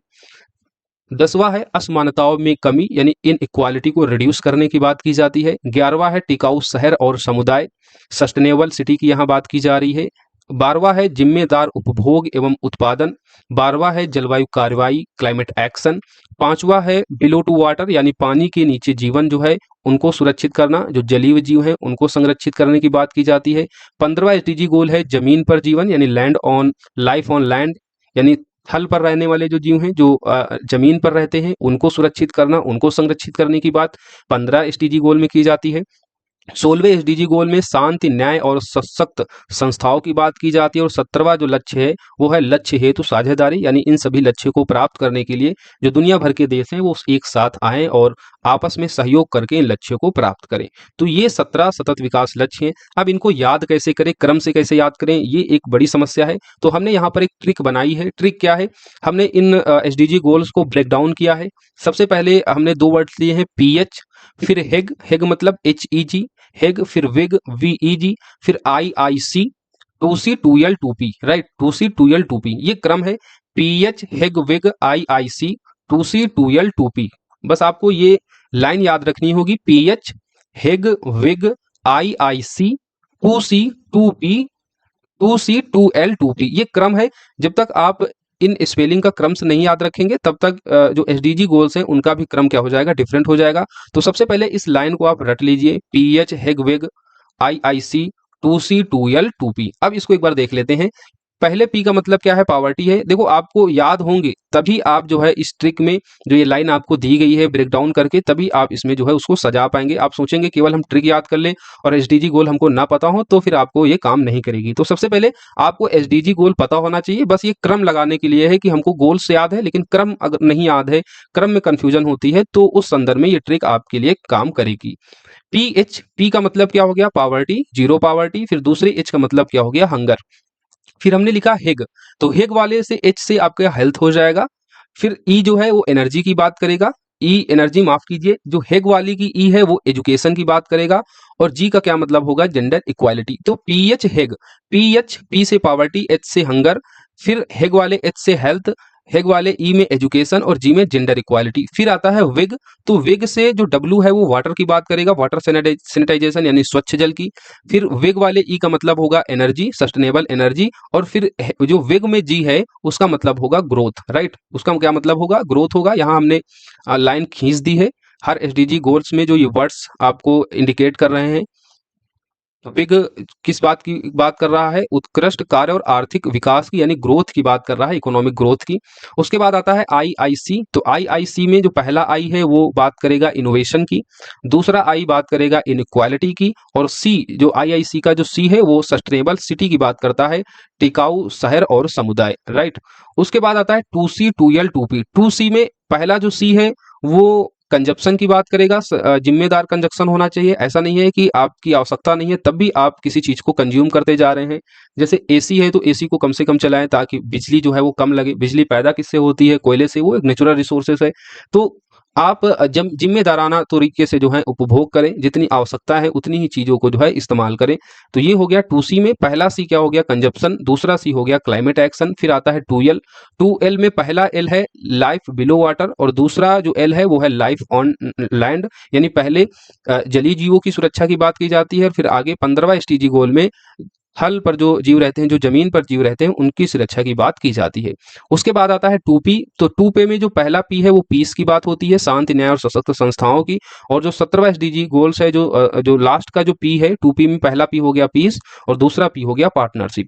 10वां है असमानताओं में कमी, यानी इन इक्वालिटी को रिड्यूस करने की बात की जाती है। 11वां है टिकाऊ शहर और समुदाय, सस्टेनेबल सिटी की यहाँ बात की जा रही है। 12वां है जिम्मेदार उपभोग एवं उत्पादन। 12वां है जलवायु कार्रवाई, क्लाइमेट एक्शन। 5वां है बिलो टू वाटर, यानी पानी के नीचे जीवन जो है उनको सुरक्षित करना, जो जलीय जीव हैं उनको संरक्षित करने की बात की जाती है। 15वां एसडीजी गोल है जमीन पर जीवन, यानी land on life on land, यानी थल पर रहने वाले जो जीव हैं, जो जमीन पर रहते हैं, उनको सुरक्षित करना, उनको संरक्षित करने की बात 15 एसडीजी गोल में की जाती है। 16वें एसडीजी गोल में शांति, न्याय और सशक्त संस्थाओं की बात की जाती है। और 17वां जो लक्ष्य है वो है लक्ष्य हेतु साझेदारी, यानी इन सभी लक्ष्यों को प्राप्त करने के लिए जो दुनिया भर के देश हैं वो एक साथ आएं और आपस में सहयोग करके इन लक्ष्यों को प्राप्त करें। तो ये 17 सतत विकास लक्ष्य हैं। अब इनको याद कैसे करें, क्रम से कैसे याद करें, ये एक बड़ी समस्या है। तो हमने यहाँ पर एक ट्रिक बनाई है। ट्रिक क्या है, हमने इन एसडीजी गोल्स को ब्रेक डाउन किया है। सबसे पहले हमने दो वर्ड्स लिए हैं, पीएच, फिर हेग, हेग मतलब HEG, हेग, फिर विग, VEG, फिर IIC, 2C 2L 2P, right, 2C 2L 2P, ये क्रम है। पीएच, हेग, विग, IIC, 2C 2L 2P। बस आपको ये लाइन याद रखनी होगी, पीएच, हेग, विग, IIC, 2C 2P, 2C 2L 2P, ये क्रम है। जब तक आप इन स्पेलिंग का क्रम से नहीं याद रखेंगे तब तक जो एसडीजी गोल्स हैं उनका भी क्रम क्या हो जाएगा, डिफरेंट हो जाएगा। तो सबसे पहले इस लाइन को आप रट लीजिए, pH, हेगवेग, IIC, 2C 2L 2P। अब इसको एक बार देख लेते हैं। पहले पी का मतलब क्या है, पावर्टी है। देखो आपको याद होंगे तभी आप जो है इस ट्रिक में जो ये लाइन आपको दी गई है ब्रेक डाउन करके, तभी आप इसमें जो है उसको सजा पाएंगे। आप सोचेंगे केवल हम ट्रिक याद कर ले और एसडीजी गोल हमको ना पता हो तो फिर आपको ये काम नहीं करेगी। तो सबसे पहले आपको एसडीजी गोल पता होना चाहिए। बस ये क्रम लगाने के लिए है कि हमको गोल्स याद है लेकिन क्रम अगर नहीं याद है, क्रम में कंफ्यूजन होती है, तो उस संदर्भ में ये ट्रिक आपके लिए काम करेगी। पीएच, पी का मतलब क्या हो गया, पावर्टी, जीरो पावर्टी। फिर दूसरे एच का मतलब क्या हो गया, हंगर। फिर हमने लिखा हेग, तो हेग वाले से एच से आपका हेल्थ हो जाएगा। फिर ई जो है वो एनर्जी की बात करेगा, ई एनर्जी, माफ कीजिए, जो हेग वाली की ई है वो एजुकेशन की बात करेगा। और जी का क्या मतलब होगा, जेंडर इक्वालिटी। तो पीएच हेग, पीएच, पी से पावर्टी, एच से हंगर, फिर हेग वाले एच से हेल्थ, हेग वाले ई में एजुकेशन और जी में जेंडर इक्वालिटी। फिर आता है विग, तो विग से जो डब्ल्यू है वो वाटर की बात करेगा, वाटर सैनिटाइजेशन यानी स्वच्छ जल की। फिर विग वाले ई का मतलब होगा एनर्जी, सस्टेनेबल एनर्जी। और फिर जो विग में जी है उसका मतलब होगा ग्रोथ, राइट, उसका क्या मतलब होगा, ग्रोथ होगा। यहाँ हमने लाइन खींच दी है। हर एसडीजी गोल्स में जो ये वर्ड्स आपको इंडिकेट कर रहे हैं। विग किस बात की बात कर रहा है, उत्कृष्ट कार्य और आर्थिक विकास की, यानी ग्रोथ की बात कर रहा है, इकोनॉमिक ग्रोथ की। उसके बाद आता है IIC, तो IIC में जो पहला आई है वो बात करेगा इनोवेशन की, दूसरा आई बात करेगा इनक्वालिटी की, और सी, जो IIC का जो सी है वो सस्टेनेबल सिटी की बात करता है, टिकाऊ शहर और समुदाय, राइट। उसके बाद आता है 2C 2L 2P। 2C में पहला जो सी है वो कंजप्शन की बात करेगा, जिम्मेदार कंजप्शन होना चाहिए। ऐसा नहीं है कि आपकी आवश्यकता नहीं है तब भी आप किसी चीज को कंज्यूम करते जा रहे हैं। जैसे एसी है तो एसी को कम से कम चलाएं ताकि बिजली जो है वो कम लगे। बिजली पैदा किससे होती है, कोयले से, वो एक नेचुरल रिसोर्सेस है। तो आप जब जिम्मेदाराना तरीके से जो है उपभोग करें, जितनी आवश्यकता है उतनी ही चीजों को जो है इस्तेमाल करें। तो ये हो गया 2C में। पहला सी क्या हो गया, कंजप्शन, दूसरा सी हो गया क्लाइमेट एक्शन। फिर आता है 2L, 2L में पहला एल है लाइफ बिलो वाटर और दूसरा जो एल है वो है लाइफ ऑन लैंड, यानी पहले जलीय जीवों की सुरक्षा की बात की जाती है। फिर आगे 15वां एसडीजी गोल में थल पर जो जीव रहते हैं, जो जमीन पर जीव रहते हैं, उनकी सुरक्षा की बात की जाती है। उसके बाद आता है 2P, तो 2P में जो पहला पी है वो पीस की बात होती है, शांति, न्याय और सशक्त संस्थाओं की। और जो 17वां एसडीजी गोल्स है, जो लास्ट का जो पी है 2P में, पहला पी हो गया पीस और दूसरा पी हो गया पार्टनरशिप।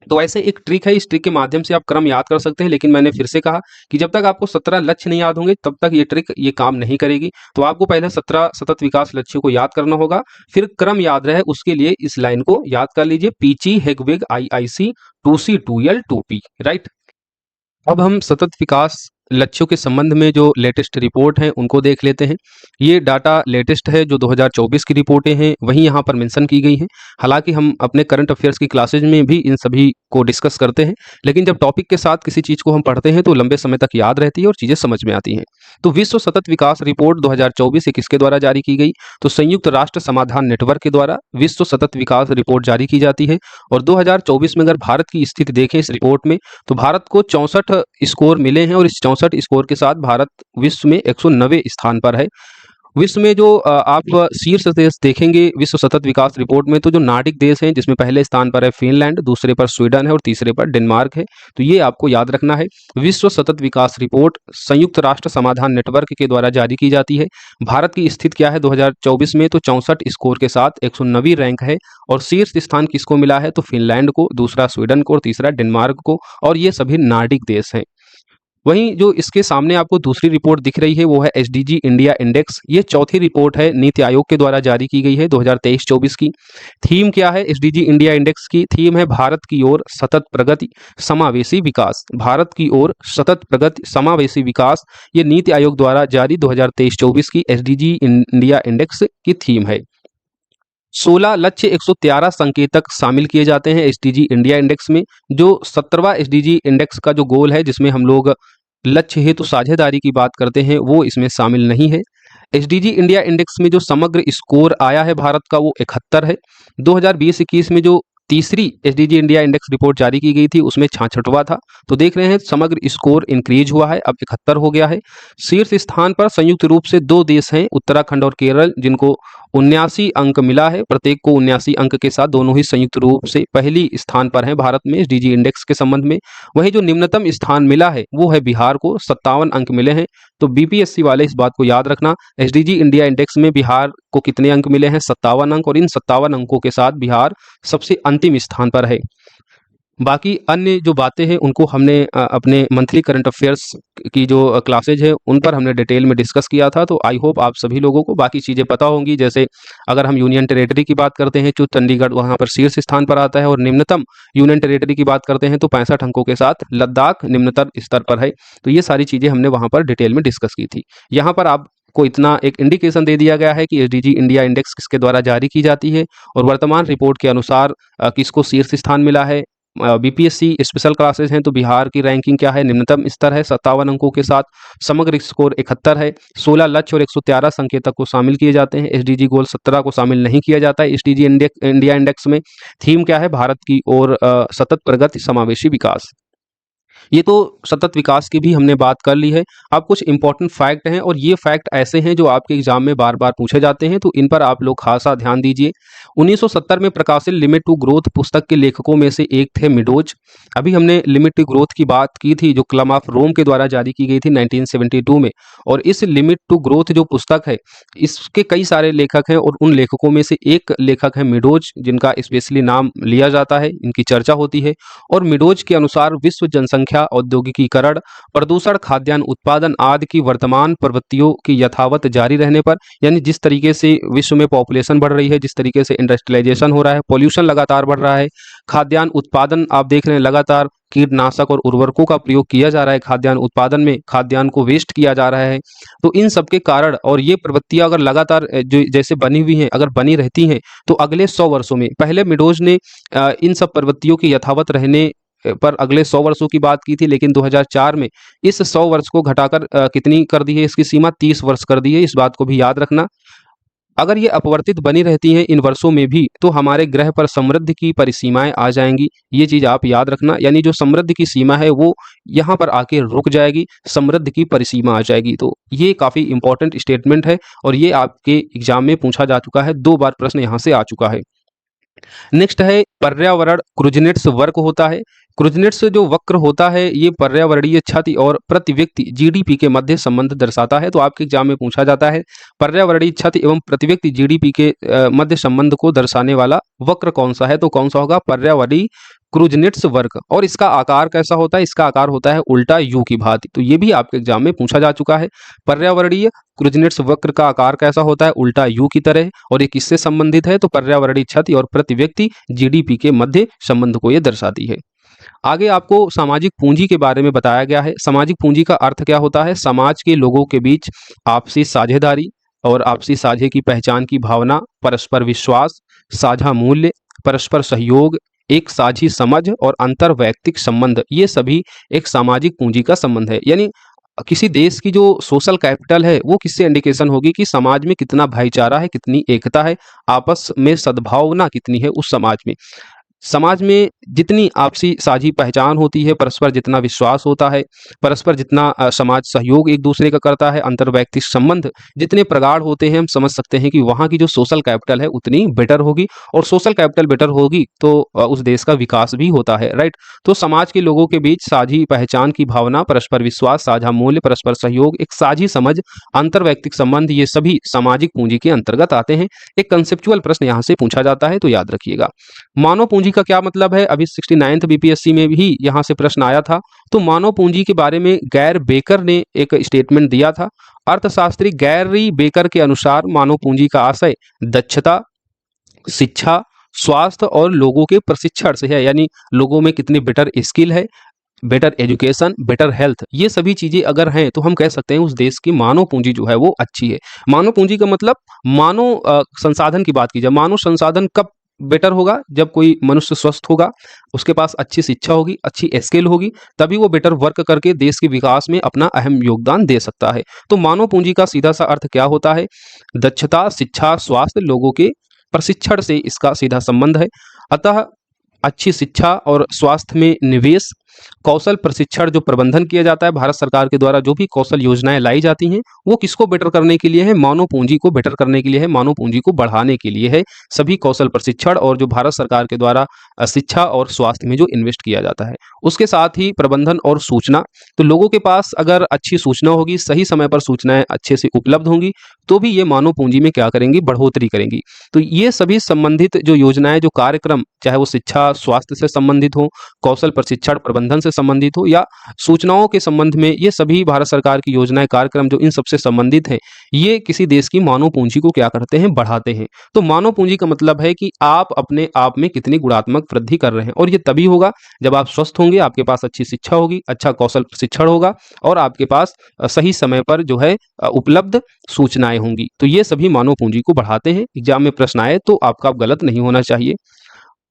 तो ऐसे एक ट्रिक है, इस ट्रिक के माध्यम से आप क्रम याद कर सकते हैं, लेकिन मैंने फिर से कहा कि जब तक आपको 17 लक्ष्य नहीं याद होंगे तब तक ये ट्रिक ये काम नहीं करेगी। तो आपको पहले 17 सतत विकास लक्ष्यों को याद करना होगा, फिर क्रम याद रहे उसके लिए इस लाइन को याद कर लीजिए, पीची हेगविग आईआईसी 2C2L 2P, राइट। अब हम सतत विकास लक्ष्यों के संबंध में जो लेटेस्ट रिपोर्ट हैं उनको देख लेते हैं। ये डाटा लेटेस्ट है, जो 2024 की रिपोर्टें हैं वही यहाँ पर मेंशन की गई हैं। हालांकि हम अपने करंट अफेयर्स की क्लासेज में भी इन सभी को डिस्कस करते हैं, लेकिन जब टॉपिक के साथ किसी चीज़ को हम पढ़ते हैं तो लंबे समय तक याद रहती है और चीज़ें समझ में आती हैं। तो विश्व सतत विकास रिपोर्ट 2024 ये किसके द्वारा जारी की गई? तो संयुक्त राष्ट्र समाधान नेटवर्क के द्वारा विश्व सतत विकास रिपोर्ट जारी की जाती है। और 2024 में अगर भारत की स्थिति देखें इस रिपोर्ट में, तो भारत को 64 स्कोर मिले हैं और इस 64 स्कोर के साथ भारत विश्व में 190 स्थान पर है। विश्व में जो आप शीर्ष देश देखेंगे विश्व सतत विकास रिपोर्ट में, तो जो नार्डिक देश हैं जिसमें पहले स्थान पर है फिनलैंड, दूसरे पर स्वीडन है और तीसरे पर डेनमार्क है। तो ये आपको याद रखना है। विश्व सतत विकास रिपोर्ट संयुक्त राष्ट्र समाधान नेटवर्क के द्वारा जारी की जाती है। भारत की स्थिति क्या है 2024 में? तो 64 स्कोर के साथ 190 रैंक है। और शीर्ष स्थान किसको मिला है? तो फिनलैंड को, दूसरा स्वीडन को और तीसरा डेनमार्क को, और ये सभी नार्डिक देश हैं। वहीं जो इसके सामने आपको दूसरी रिपोर्ट दिख रही है वो है एसडीजी इंडिया इंडेक्स। ये चौथी रिपोर्ट है, नीति आयोग के द्वारा जारी की गई है 2023-24 की। थीम क्या है एसडीजी इंडिया इंडेक्स की? थीम है भारत की ओर सतत प्रगति समावेशी विकास। भारत की ओर सतत प्रगति समावेशी विकास, ये नीति आयोग द्वारा जारी 2023-24 की एसडीजी इंडिया इंडेक्स की थीम है। 16 लक्ष्य 113 संकेतक शामिल किए जाते हैं एसडीजी इंडिया इंडेक्स में। जो 17वां एसडीजी इंडेक्स का जो गोल है जिसमें हम लोग लक्ष्य हेतु साझेदारी की बात करते हैं वो इसमें शामिल नहीं है। एसडीजी इंडिया इंडेक्स में जो समग्र स्कोर आया है भारत का वो 71 है। 2020-21 में जो तीसरी एसडीजी इंडिया इंडेक्स रिपोर्ट जारी की गई थी उसमें 66वां था। तो देख रहे हैं समग्र स्कोर इंक्रीज हुआ है, अब 71 हो गया है। शीर्ष स्थान पर संयुक्त रूप से दो देश हैं, उत्तराखंड और केरल, जिनको 79 अंक मिला है। प्रत्येक को 79 अंक के साथ दोनों ही संयुक्त रूप से पहली स्थान पर हैं भारत में एसडीजी इंडेक्स के संबंध में। वहीं जो निम्नतम स्थान मिला है वो है बिहार को, 57 अंक मिले हैं। तो बीपीएससी वाले इस बात को याद रखना, एसडीजी इंडिया इंडेक्स में बिहार को कितने अंक मिले हैं? 57 अंक, और इन 57 अंकों के साथ बिहार सबसे अंतिम स्थान पर है। बाकी अन्य जो बातें हैं उनको हमने अपने मंथली करंट अफेयर्स की जो क्लासेज है उन पर हमने डिटेल में डिस्कस किया था। तो आई होप आप सभी लोगों को बाकी चीज़ें पता होंगी। जैसे अगर हम यूनियन टेरेटरी की बात करते हैं तो चंडीगढ़ वहाँ पर शीर्ष स्थान पर आता है, और निम्नतम यूनियन टेरेटरी की बात करते हैं तो 65 अंकों के साथ लद्दाख निम्नतम स्तर पर है। तो ये सारी चीज़ें हमने वहाँ पर डिटेल में डिस्कस की थी। यहाँ पर आपको इतना एक इंडिकेशन दे दिया गया है कि एसडीजी इंडिया इंडेक्स किसके द्वारा जारी की जाती है, और वर्तमान रिपोर्ट के अनुसार किसको शीर्ष स्थान मिला है। बीपीएससी स्पेशल क्लासेस हैं तो बिहार की रैंकिंग क्या है? निम्नतम स्तर है 57 अंकों के साथ, समग्र स्कोर 71 है। 16 लक्ष्य और 113 संकेतक को शामिल किए जाते हैं। एसडीजी गोल 17 को शामिल नहीं किया जाता है एसडीजी इंडिया इंडेक्स में। थीम क्या है? भारत की ओर सतत प्रगति समावेशी विकास। ये तो सतत विकास की भी हमने बात कर ली है। अब कुछ इंपॉर्टेंट फैक्ट हैं, और ये फैक्ट ऐसे हैं जो आपके एग्जाम में बार बार पूछे जाते हैं, तो इन पर आप लोग खासा ध्यान दीजिए। 1970 में प्रकाशित लिमिट टू ग्रोथ पुस्तक के लेखकों में से एक थे मिडोज। अभी हमने लिमिट टू ग्रोथ की बात की थी जो क्लब ऑफ रोम के द्वारा जारी की गई थी 1972 में। और इस लिमिट टू ग्रोथ जो पुस्तक है इसके कई सारे लेखक हैं, और उन लेखकों में से एक लेखक है मिडोज, जिनका स्पेशली नाम लिया जाता है, इनकी चर्चा होती है। और मिडोज के अनुसार विश्व जनसंख्या, औद्योगिकीकरण, प्रदूषण, खाद्यान्न उत्पादन आदि की वर्तमान प्रवृत्तियों की यथावत जारी रहने पर, यानी जिस तरीके से विश्व में पॉपुलेशन बढ़ रही है, जिस तरीके से इंडस्ट्रियलाइजेशन हो रहा है, पॉल्यूशन लगातार बढ़ रहा है, खाद्यान्न उत्पादन आप देख रहे हैं लगातार कीटनाशक और उर्वरकों का प्रयोग किया जा रहा है खाद्यान्न उत्पादन में, खाद्यान्न को वेस्ट किया जा रहा है। तो इन सब के कारण, और ये प्रवृत्तियां अगर लगातार जो जैसे बनी हुई हैं अगर बनी रहती हैं तो अगले 100 वर्षों में, पहले मिडोज ने इन सब प्रवृत्तियों के यथावत रहने पर अगले 100 वर्षों की बात की थी, लेकिन 2004 में इस 100 वर्ष को घटाकर कितनी कर दी है? इसकी सीमा 30 वर्ष कर दी है। इस बात को भी याद रखना। अगर ये अपवर्तित बनी रहती हैं इन वर्षों में भी तो हमारे ग्रह पर समृद्धि की परिसीमाएं आ जाएंगी। ये चीज़ आप याद रखना, यानी जो समृद्धि की सीमा है वो यहाँ पर आके रुक जाएगी, समृद्धि की परिसीमा आ जाएगी। तो ये काफ़ी इंपॉर्टेंट स्टेटमेंट है, और ये आपके एग्जाम में पूछा जा चुका है, 2 बार प्रश्न यहाँ से आ चुका है। नेक्स्ट है पर्यावरण क्रुजनेट्स वक्र होता है। क्रुजनेट्स जो वक्र होता है ये पर्यावरणीय क्षति और प्रति व्यक्ति जीडीपी के मध्य संबंध दर्शाता है। तो आपके एग्जाम में पूछा जाता है पर्यावरणीय क्षति एवं प्रति व्यक्ति जीडीपी के मध्य संबंध को दर्शाने वाला वक्र कौन सा है? तो कौन सा होगा? पर्यावरणीय क्रुजनिट्स वक्र, और इसका आकार कैसा होता है? इसका आकार होता है उल्टा यू की भांति। तो ये भी आपके एग्जाम में पूछा जा चुका है। पर्यावरणीय क्रुजनिट्स वक्र का आकार कैसा होता है? उल्टा यू की तरह, और ये किससे संबंधित है? तो पर्यावरणीय क्षति और प्रति व्यक्ति जीडीपी के मध्य संबंध को ये दर्शाती है। आगे आपको सामाजिक पूंजी के बारे में बताया गया है। सामाजिक पूंजी का अर्थ क्या होता है? समाज के लोगों के बीच आपसी साझेदारी और आपसी साझे की पहचान की भावना, परस्पर विश्वास, साझा मूल्य, परस्पर सहयोग, एक साझी समझ और अंतर वैयक्तिक संबंध, ये सभी एक सामाजिक पूंजी का संबंध है। यानी किसी देश की जो सोशल कैपिटल है वो किससे इंडिकेशन होगी कि समाज में कितना भाईचारा है, कितनी एकता है, आपस में सद्भावना कितनी है उस समाज में। समाज में जितनी आपसी साझी पहचान होती है, परस्पर जितना विश्वास होता है, परस्पर जितना समाज सहयोग एक दूसरे का करता है, अंतर्वैयक्तिक संबंध जितने प्रगाढ़ होते हैं, हम समझ सकते हैं कि वहाँ की जो सोशल कैपिटल है उतनी बेटर होगी, और सोशल कैपिटल बेटर होगी तो उस देश का विकास भी होता है, राइट। तो समाज के लोगों के बीच साझी पहचान की भावना, परस्पर विश्वास, साझा मूल्य, परस्पर सहयोग, एक साझी समझ, अंतर्वैयक्तिक संबंध, ये सभी सामाजिक पूंजी के अंतर्गत आते हैं। एक कंसेप्चुअल प्रश्न यहाँ से पूछा जाता है, तो याद रखिएगा। मानव पूंजी का क्या मतलब है? अभी 69th बीपीएससी में भी यहाँ से प्रश्न आया था। तो मानव पूंजी के बारे में गैर बेकर ने एक स्टेटमेंट दिया था। अर्थशास्त्री गैरी बेकर के अनुसार मानव पूंजी का आशय दक्षता, शिक्षा, स्वास्थ्य और लोगों के प्रशिक्षण से है। यानी लोगों में कितनी बेटर स्किल है, बेटर एजुकेशन, बेटर हेल्थ, ये सभी चीजें अगर हैं तो हम कह सकते हैं उस देश की मानव पूंजी जो है वो अच्छी है। मानव पूंजी का मतलब मानव संसाधन की बात की जाए। मानव संसाधन कब बेटर होगा? जब कोई मनुष्य स्वस्थ होगा, उसके पास अच्छी शिक्षा होगी, अच्छी स्किल होगी, तभी वो बेटर वर्क करके देश के विकास में अपना अहम योगदान दे सकता है। तो मानव पूंजी का सीधा सा अर्थ क्या होता है? दक्षता, शिक्षा, स्वास्थ्य, लोगों के प्रशिक्षण से इसका सीधा संबंध है। अतः अच्छी शिक्षा और स्वास्थ्य में निवेश, कौशल प्रशिक्षण जो प्रबंधन किया जाता है भारत सरकार के द्वारा, जो भी कौशल योजनाएं लाई जाती हैं वो किसको बेटर करने के लिए है? मानव पूंजी को बेटर करने के लिए है, मानव पूंजी को बढ़ाने के लिए है। सभी कौशल प्रशिक्षण और जो भारत सरकार के द्वारा शिक्षा और स्वास्थ्य में जो इन्वेस्ट किया जाता है, उसके साथ ही प्रबंधन और सूचना। तो लोगों के पास अगर अच्छी सूचना होगी, सही समय पर सूचनाएं अच्छे से उपलब्ध होंगी, तो भी ये मानव पूंजी में क्या करेंगी? बढ़ोतरी करेंगी। तो ये सभी संबंधित जो योजनाएं, जो कार्यक्रम, चाहे वो शिक्षा स्वास्थ्य से संबंधित हो, कौशल प्रशिक्षण प्रबंधन से संबंधित हो, या सूचनाओं के संबंध में, ये सभी भारत सरकार की योजनाएं कार्यक्रम जो इन सबसे संबंधित हैं, ये किसी देश की मानव पूंजी को क्या करते हैं? बढ़ाते हैं। तो मानव पूंजी का मतलब है कि आप अपने आप में कितनी गुणात्मक वृद्धि कर रहे हैं, और ये तभी होगा जब आप स्वस्थ होंगे, आपके पास अच्छी शिक्षा होगी, अच्छा कौशल प्रशिक्षण होगा, और आपके पास सही समय पर जो है उपलब्ध सूचनाएं होंगी। तो ये सभी मानव पूंजी को बढ़ाते हैं। एग्जाम में प्रश्न आए तो आपका गलत नहीं होना चाहिए।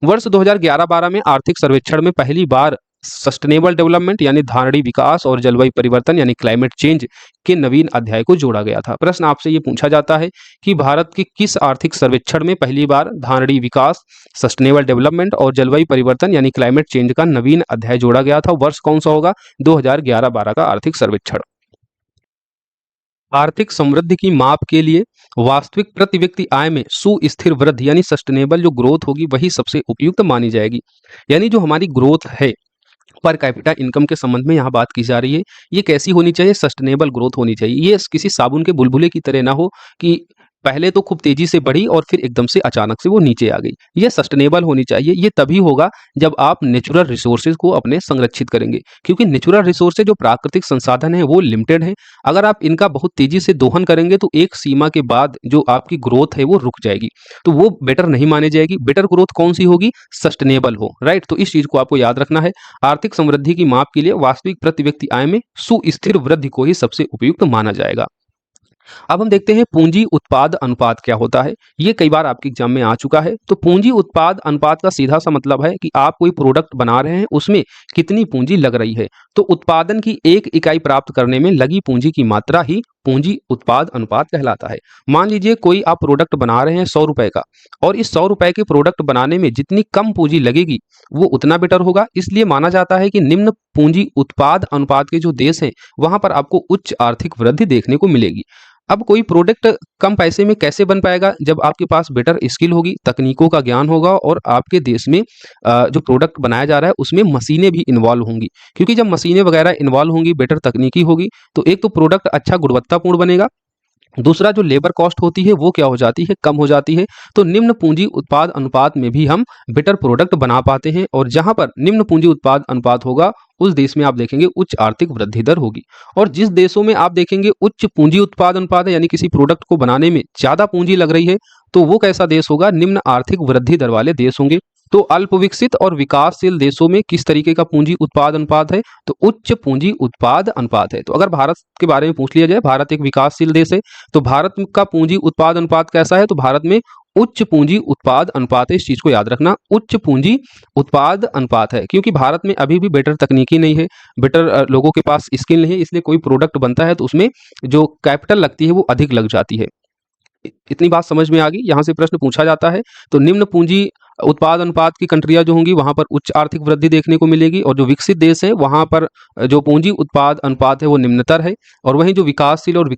वर्ष 2011-12 में आर्थिक सर्वेक्षण में पहली बार सस्टेनेबल डेवलपमेंट यानी धारणीय विकास और जलवायु परिवर्तन यानी क्लाइमेट चेंज के नवीन अध्याय को जोड़ा गया था। प्रश्न आपसे ये पूछा जाता है कि भारत के किस आर्थिक सर्वेक्षण में पहली बार धारणीय विकास, सस्टेनेबल डेवलपमेंट और जलवायु परिवर्तन यानी क्लाइमेट चेंज का नवीन अध्याय जोड़ा गया था? वर्ष कौन सा होगा? 2011-12 का आर्थिक सर्वेक्षण। आर्थिक समृद्धि की माप के लिए वास्तविक प्रति व्यक्ति आय में सुस्थिर वृद्धि यानी सस्टेनेबल जो ग्रोथ होगी वही सबसे उपयुक्त मानी जाएगी। यानी जो हमारी ग्रोथ है पर कैपिटा इनकम के संबंध में यहाँ बात की जा रही है, ये कैसी होनी चाहिए? सस्टेनेबल ग्रोथ होनी चाहिए। ये किसी साबुन के बुलबुले की तरह ना हो कि पहले तो खूब तेजी से बढ़ी और फिर एकदम से अचानक से वो नीचे आ गई। ये सस्टेनेबल होनी चाहिए। ये तभी होगा जब आप नेचुरल रिसोर्सेज को अपने संरक्षित करेंगे, क्योंकि नेचुरल रिसोर्सेज जो प्राकृतिक संसाधन है वो लिमिटेड है। अगर आप इनका बहुत तेजी से दोहन करेंगे तो एक सीमा के बाद जो आपकी ग्रोथ है वो रुक जाएगी, तो वो बेटर नहीं मानी जाएगी। बेटर ग्रोथ कौन सी होगी? सस्टेनेबल हो, राइट। तो इस चीज को आपको याद रखना है। आर्थिक समृद्धि की माप के लिए वास्तविक प्रति व्यक्ति आय में सुस्थिर वृद्धि को ही सबसे उपयुक्त माना जाएगा। अब हम देखते हैं पूंजी उत्पाद अनुपात क्या होता है। ये कई बार आपके एग्जाम में आ चुका है। तो पूंजी उत्पाद अनुपात का सीधा सा मतलब है कि आप कोई प्रोडक्ट बना रहे हैं, उसमें कितनी पूंजी लग रही है। तो उत्पादन की एक इकाई प्राप्त करने में लगी पूंजी की मात्रा ही पूंजी उत्पाद अनुपात कहलाता है। मान लीजिए कोई आप प्रोडक्ट बना रहे हैं 100 रुपए का, और इस 100 रुपए के प्रोडक्ट बनाने में जितनी कम पूंजी लगेगी वो उतना बेटर होगा। इसलिए माना जाता है कि निम्न पूंजी उत्पाद अनुपात के जो देश हैं वहां पर आपको उच्च आर्थिक वृद्धि देखने को मिलेगी। अब कोई प्रोडक्ट कम पैसे में कैसे बन पाएगा? जब आपके पास बेटर स्किल होगी, तकनीकों का ज्ञान होगा, और आपके देश में जो प्रोडक्ट बनाया जा रहा है उसमें मशीनें भी इन्वॉल्व होंगी। क्योंकि जब मशीनें वगैरह इन्वॉल्व होंगी, बेटर तकनीकी होगी, तो एक तो प्रोडक्ट अच्छा गुणवत्तापूर्ण बनेगा, दूसरा जो लेबर कॉस्ट होती है वो क्या हो जाती है, कम हो जाती है। तो निम्न पूंजी उत्पाद अनुपात में भी हम बेटर प्रोडक्ट बना पाते हैं, और जहां पर निम्न पूंजी उत्पाद अनुपात होगा उस देश में आप देखेंगे उच्च आर्थिक वृद्धि दर होगी। और जिस देशों में आप देखेंगे उच्च पूंजी उत्पाद अनुपात है, यानी किसी प्रोडक्ट को बनाने में ज्यादा पूंजी लग रही है, तो वो कैसा देश होगा, निम्न आर्थिक वृद्धि दर वाले देश होंगे। तो अल्प विकसित और विकासशील देशों में किस तरीके का पूंजी उत्पाद अनुपात है, तो उच्च पूंजी उत्पाद अनुपात है। तो अगर भारत के बारे में पूछ लिया जाए, भारत एक विकासशील देश है, तो भारत का पूंजी उत्पाद अनुपात कैसा है, तो भारत में उच्च पूंजी उत्पाद अनुपात है। इस चीज को याद रखना, उच्च पूंजी उत्पाद अनुपात है, क्योंकि भारत में अभी भी बेटर तकनीकी नहीं है, बेटर लोगों के पास स्किल नहीं है, इसलिए कोई प्रोडक्ट बनता है तो उसमें जो कैपिटल लगती है वो अधिक लग जाती है। इतनी बात समझ में आ गई। यहाँ से प्रश्न पूछा जाता है, तो निम्न पूंजी उत्पाद अनुपात की कंट्रियां जो होंगी वहां पर उच्च आर्थिक वृद्धि देखने को मिलेगी, और जो विकसित देश है वहां पर जो पूंजी उत्पाद अनुपात है वो निम्नतर है। और वहीं जो विकासशील और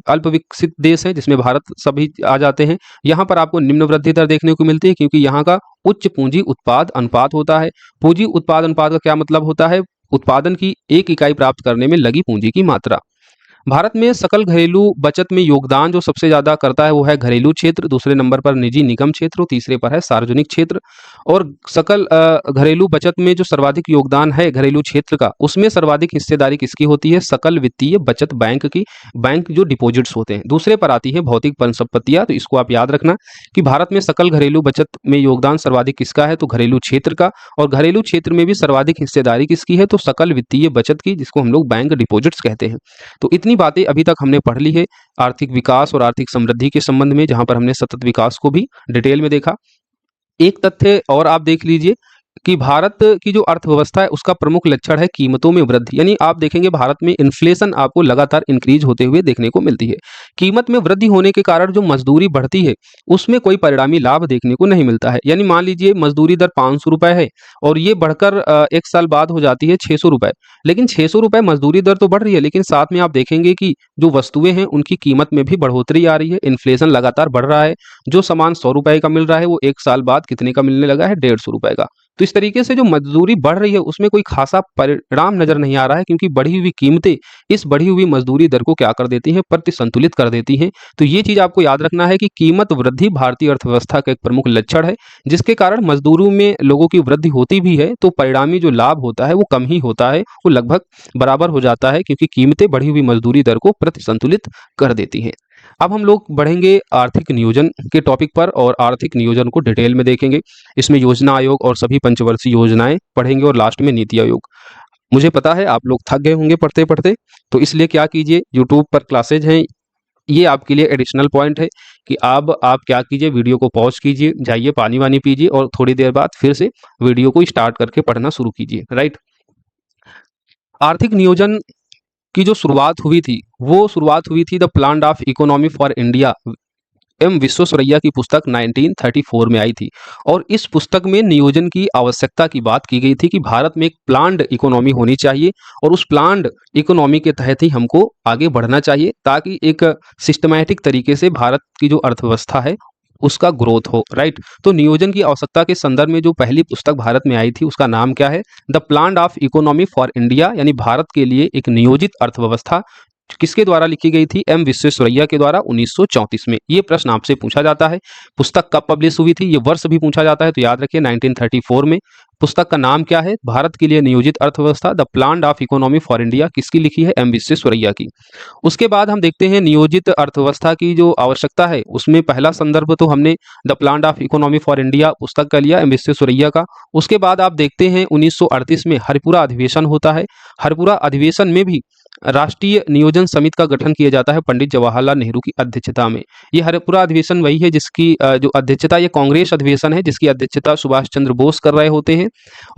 अल्प विकसित देश है, जिसमें भारत सभी आ जाते हैं, यहाँ पर आपको निम्न वृद्धि दर देखने को मिलती है, क्योंकि यहाँ का उच्च पूंजी उत्पाद अनुपात होता है। पूंजी उत्पाद अनुपात का क्या मतलब होता है, उत्पादन की एक इकाई प्राप्त करने में लगी पूंजी की मात्रा। भारत में सकल घरेलू बचत में योगदान जो सबसे ज्यादा करता है वो है घरेलू क्षेत्र, दूसरे नंबर पर निजी निगम क्षेत्र, तीसरे पर है सार्वजनिक क्षेत्र। और सकल घरेलू बचत में जो सर्वाधिक योगदान है घरेलू क्षेत्र का, उसमें सर्वाधिक हिस्सेदारी किसकी होती है, सकल वित्तीय बचत बैंक की, बैंक जो डिपॉजिट्स होते हैं। दूसरे पर आती है भौतिक परिसंपत्तियां। तो इसको आप याद रखना कि भारत में सकल घरेलू बचत में योगदान सर्वाधिक किसका है, तो घरेलू क्षेत्र का। और घरेलू क्षेत्र में भी सर्वाधिक हिस्सेदारी किसकी है, तो सकल वित्तीय बचत की, जिसको हम लोग बैंक डिपॉजिट्स कहते हैं। तो इतनी बातें अभी तक हमने पढ़ ली है आर्थिक विकास और आर्थिक समृद्धि के संबंध में, जहां पर हमने सतत विकास को भी डिटेल में देखा। एक तथ्य और आप देख लीजिए कि भारत की जो अर्थव्यवस्था है उसका प्रमुख लक्षण है कीमतों में वृद्धि। यानी आप देखेंगे भारत में इन्फ्लेशन आपको लगातार इंक्रीज होते हुए देखने को मिलती है। कीमत में वृद्धि होने के कारण जो मजदूरी बढ़ती है उसमें कोई परिणामी लाभ देखने को नहीं मिलता है। यानी मान लीजिए मजदूरी दर 500 रुपए है और ये बढ़कर एक साल बाद हो जाती है 600 रुपए, लेकिन 600 रुपए मजदूरी दर तो बढ़ रही है, लेकिन साथ में आप देखेंगे कि जो वस्तुएं हैं उनकी कीमत में भी बढ़ोतरी आ रही है, इन्फ्लेशन लगातार बढ़ रहा है। जो सामान 100 रुपए का मिल रहा है वो एक साल बाद कितने का मिलने लगा है, 150 रुपए का। तो इस तरीके से जो मजदूरी बढ़ रही है उसमें कोई खासा परिणाम नजर नहीं आ रहा है, क्योंकि बढ़ी हुई कीमतें इस बढ़ी हुई मजदूरी दर को क्या कर देती हैं, प्रतिसंतुलित कर देती हैं। तो ये चीज आपको याद रखना है कि कीमत वृद्धि भारतीय अर्थव्यवस्था का एक प्रमुख लक्षण है, जिसके कारण मजदूरों में लोगों की वृद्धि होती भी है तो परिणामी जो लाभ होता है वो कम ही होता है, वो लगभग बराबर हो जाता है, क्योंकि कीमतें बढ़ी हुई मजदूरी दर को प्रतिसंतुलित कर देती हैं। अब हम लोग बढ़ेंगे आर्थिक नियोजन के टॉपिक पर, और आर्थिक नियोजन को डिटेल में देखेंगे। इसमें योजना आयोग और सभी पंचवर्षीय योजनाएं पढ़ेंगे, और लास्ट में नीति आयोग। मुझे पता है आप लोग थक गए होंगे पढ़ते पढ़ते, तो इसलिए क्या कीजिए, यूट्यूब पर क्लासेज हैं, ये आपके लिए एडिशनल पॉइंट है कि अब आप क्या कीजिए, वीडियो को पॉज कीजिए, जाइए पानी वानी पीजिए, और थोड़ी देर बाद फिर से वीडियो को स्टार्ट करके पढ़ना शुरू कीजिए। राइट। आर्थिक नियोजन की जो शुरुआत हुई थी वो शुरुआत हुई थी the plan of economy for India, M Visvesvaraya की पुस्तक 1934 में आई थी। और इस पुस्तक में नियोजन की आवश्यकता की बात की गई थी कि भारत में एक प्लान्ड इकोनॉमी होनी चाहिए, और उस प्लान्ड इकोनॉमी के तहत ही हमको आगे बढ़ना चाहिए, ताकि एक सिस्टमैटिक तरीके से भारत की जो अर्थव्यवस्था है उसका ग्रोथ हो। राइट। तो नियोजन की आवश्यकता के संदर्भ में जो पहली पुस्तक भारत में आई थी उसका नाम क्या है, the plan of economy for India, यानी भारत के लिए एक नियोजित अर्थव्यवस्था। किसके द्वारा लिखी गई थी, एम विश्वेश्वरैया के द्वारा 1934 में। ये प्रश्न आपसे पूछा जाता है। पुस्तक कब पब्लिश हुई थी ये वर्ष भी पूछा जाता है, तो याद रखिए 1934 में। पुस्तक का नाम क्या है, भारत के लिए नियोजित अर्थव्यवस्था, the plan of economy for India. किसकी लिखी है, एम विश्वेश्वरैया की। उसके बाद हम देखते हैं नियोजित अर्थव्यवस्था की जो आवश्यकता है, उसमें पहला संदर्भ तो हमने the plan of economy for India पुस्तक का लिया, एम विश्वेश्वरैया का। उसके बाद आप देखते हैं 1938 में हरिपुरा अधिवेशन होता है। हरिपुरा अधिवेशन में भी राष्ट्रीय नियोजन समिति का गठन किया जाता है पंडित जवाहरलाल नेहरू की अध्यक्षता में। ये हरिपुरा अधिवेशन वही है जिसकी जो अध्यक्षता, ये कांग्रेस अधिवेशन है जिसकी अध्यक्षता सुभाष चंद्र बोस कर रहे होते हैं,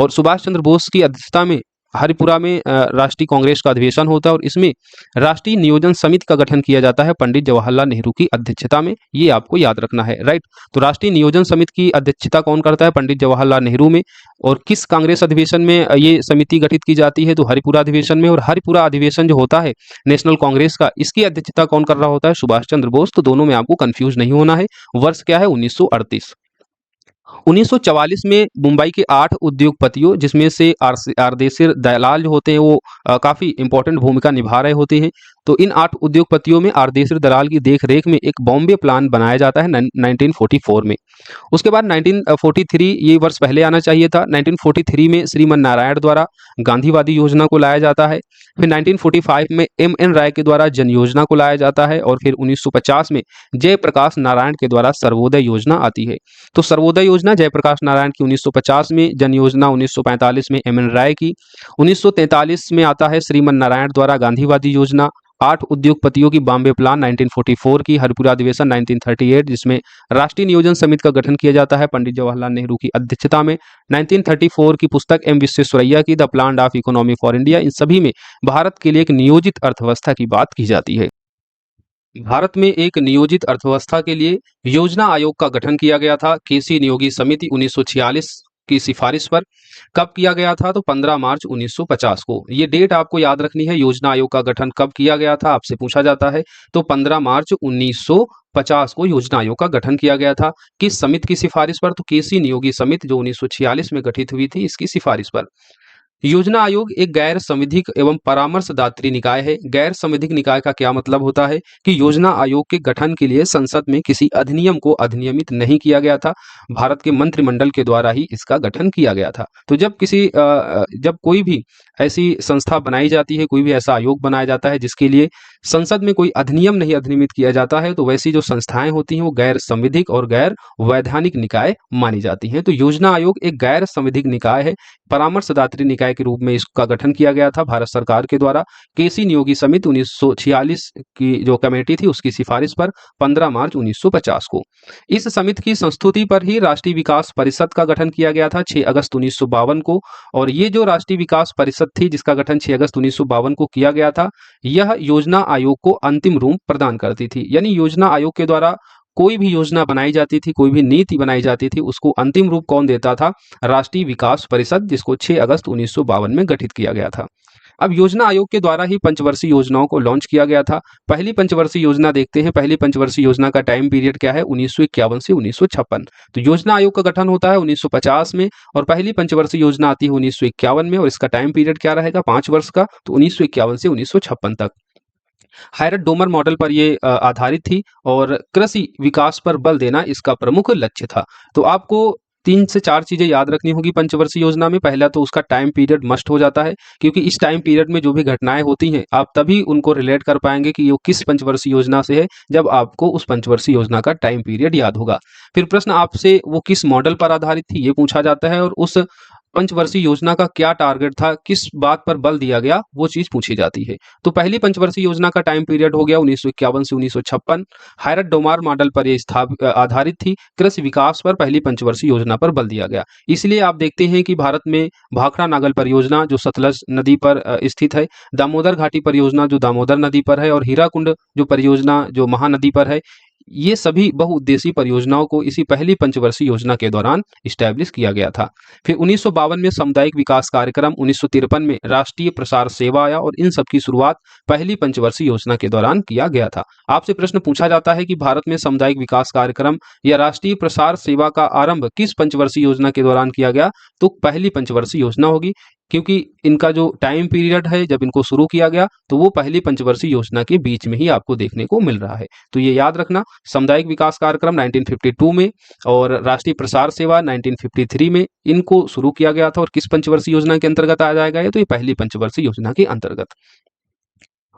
और सुभाष चंद्र बोस की अध्यक्षता में हरिपुरा में राष्ट्रीय कांग्रेस का अधिवेशन होता है, और इसमें राष्ट्रीय नियोजन समिति का गठन किया जाता है पंडित जवाहरलाल नेहरू की अध्यक्षता में। ये आपको याद रखना है। राइट। तो राष्ट्रीय नियोजन समिति की अध्यक्षता कौन करता है, पंडित जवाहरलाल नेहरू में। और किस कांग्रेस अधिवेशन में ये समिति गठित की जाती है, तो हरिपुरा अधिवेशन में। और हरिपुरा अधिवेशन जो होता है नेशनल कांग्रेस का, इसकी अध्यक्षता कौन कर रहा होता है, सुभाष चंद्र बोस। तो दोनों में आपको कंफ्यूज नहीं होना है। वर्ष क्या है, 1938। 1944 में मुंबई के 8 उद्योगपतियों, जिसमें से आरदेशिर दलाल जो होते हैं वो काफ़ी इंपॉर्टेंट भूमिका निभा रहे होते हैं। तो इन 8 उद्योगपतियों में आरदेशिर दलाल की देख-रेख में एक बॉम्बे प्लान बनाया जाता है 1944 में। उसके बाद 1943, ये वर्ष पहले आना चाहिए था। 1943 में श्रीमन नारायण द्वारा गांधीवादी योजना को लाया जाता है। फिर 1945 में एम.एन. राय के द्वारा जन योजना को लाया जाता है और फिर 1950 में जयप्रकाश नारायण के द्वारा सर्वोदय योजना आती है। तो सर्वोदय योजना जयप्रकाश नारायण की 1950 में, जन योजना 1945 में एम.एन. राय की। 1943 में आता है श्रीमन नारायण द्वारा गांधीवादी योजना। 8 उद्योगपतियों की बॉम्बे प्लान 1944 की, हरिपुरा अधिवेशन 1938, जिसमें राष्ट्रीय नियोजन समिति का गठन किया जाता है पंडित जवाहरलाल नेहरू की अध्यक्षता में। 1934 की पुस्तक एम विश्वेश्वरैया की the plan of economy for India, इन सभी में भारत के लिए एक नियोजित अर्थव्यवस्था की बात की जाती है। भारत में एक नियोजित अर्थव्यवस्था के लिए योजना आयोग का गठन किया गया था केसी नियोगी समिति 1946 की सिफारिश पर। कब किया गया था? तो 15 मार्च 1950 को। ये डेट आपको याद रखनी है, योजना आयोग का गठन कब किया गया था, आपसे पूछा जाता है। तो 15 मार्च 1950 को योजना आयोग का गठन किया गया था। किस समिति की सिफारिश पर? तो केसी नियोगी समिति जो 1946 में गठित हुई थी, इसकी सिफारिश पर। योजना आयोग एक गैर संविधिक एवं परामर्शदात्री निकाय है। गैर संविधिक निकाय का क्या मतलब होता है कि योजना आयोग के गठन के लिए संसद में किसी अधिनियम को अधिनियमित नहीं किया गया था, भारत के मंत्रिमंडल के द्वारा ही इसका गठन किया गया था। तो जब कोई भी ऐसी संस्था बनाई जाती है, कोई भी ऐसा आयोग बनाया जाता है जिसके लिए संसद में कोई अधिनियम नहीं अधिनियमित किया जाता है, तो वैसी जो संस्थाएं होती हैं वो गैर संविधिक और गैर वैधानिक निकाय मानी जाती हैं। तो योजना आयोग एक गैर संविधिक निकाय है, परामर्शदात्री निकाय के रूप में इसका गठन किया गया था भारत सरकार के द्वारा। केसी नियोगी समिति 1946 की जो कमेटी थी उसकी सिफारिश पर 15 मार्च 1950 को। इस समिति की संस्तुति पर ही राष्ट्रीय विकास परिषद का गठन किया गया था 6 अगस्त 1952 को। और ये जो राष्ट्रीय विकास परिषद थी जिसका गठन 6 अगस्त 1952 को किया गया था, यह योजना आयोग को अंतिम रूप प्रदान करती थी। यानी योजना आयोग के द्वारा कोई भी योजना बनाई जाती थी, कोई भी नीति बनाई जाती थी, उसको अंतिम रूप कौन देता था? राष्ट्रीय विकास परिषद, जिसको 6 अगस्त 1952 में गठित किया गया था। अब योजना आयोग के द्वारा ही पंचवर्षीय योजनाओं को लॉन्च किया गया था। पहली पंचवर्षीय योजना देखते हैं। पहली पंचवर्षीय योजना का टाइम पीरियड क्या है? 1951 से 1956। तो योजना आयोग का गठन होता है 1950 में और पहली पंचवर्षीय योजना आती है 1951 में और इसका टाइम पीरियड क्या रहेगा? 5 वर्ष का। तो 1951 से 1956 तक। हायरट डोमर मॉडल पर ये आधारित थी और कृषि विकास पर बल देना इसका प्रमुख लक्ष्य था। तो आपको 3 से 4 चीजें याद रखनी होगी पंचवर्षीय योजना में। पहला तो उसका टाइम पीरियड मस्ट हो जाता है, क्योंकि इस टाइम पीरियड में जो भी घटनाएं होती हैं आप तभी उनको रिलेट कर पाएंगे कि ये किस पंचवर्षीय योजना से है, जब आपको उस पंचवर्षीय योजना का टाइम पीरियड याद होगा। फिर प्रश्न आपसे वो किस मॉडल पर आधारित थी ये पूछा जाता है और उस पंचवर्षीय योजना का क्या टारगेट था, किस बात पर बल दिया गया, वो चीज पूछी जाती है। तो पहली पंचवर्षीय योजना का टाइम पीरियड हो गया 1951 से 1956। हायरट डोमार मॉडल पर यह आधारित थी। कृषि विकास पर पहली पंचवर्षीय योजना पर बल दिया गया। इसलिए आप देखते हैं कि भारत में भाखड़ा नागल परियोजना जो सतलज नदी पर स्थित है, दामोदर घाटी परियोजना जो दामोदर नदी पर है और हीराकुंड जो परियोजना जो महानदी पर है, ये सभी बहुउद्देशीय परियोजनाओं को इसी पहली पंचवर्षीय योजना के दौरान इस्टेब्लिश किया गया था। फिर 1952 में सामुदायिक विकास कार्यक्रम, 1953 में राष्ट्रीय प्रसार सेवा आया और इन सब की शुरुआत पहली पंचवर्षीय योजना के दौरान किया गया था। आपसे प्रश्न पूछा जाता है कि भारत में सामुदायिक विकास कार्यक्रम या राष्ट्रीय प्रसार सेवा का आरंभ किस पंचवर्षीय योजना के दौरान किया गया? तो पहली पंचवर्षीय योजना होगी, क्योंकि इनका जो टाइम पीरियड है जब इनको शुरू किया गया तो वो पहली पंचवर्षीय योजना के बीच में ही आपको देखने को मिल रहा है। तो ये याद रखना, सामुदायिक विकास कार्यक्रम 1952 में और राष्ट्रीय प्रसार सेवा 1953 में इनको शुरू किया गया था और किस पंचवर्षीय योजना के अंतर्गत आ जाएगा ये? तो ये पहली पंचवर्षीय योजना के अंतर्गत।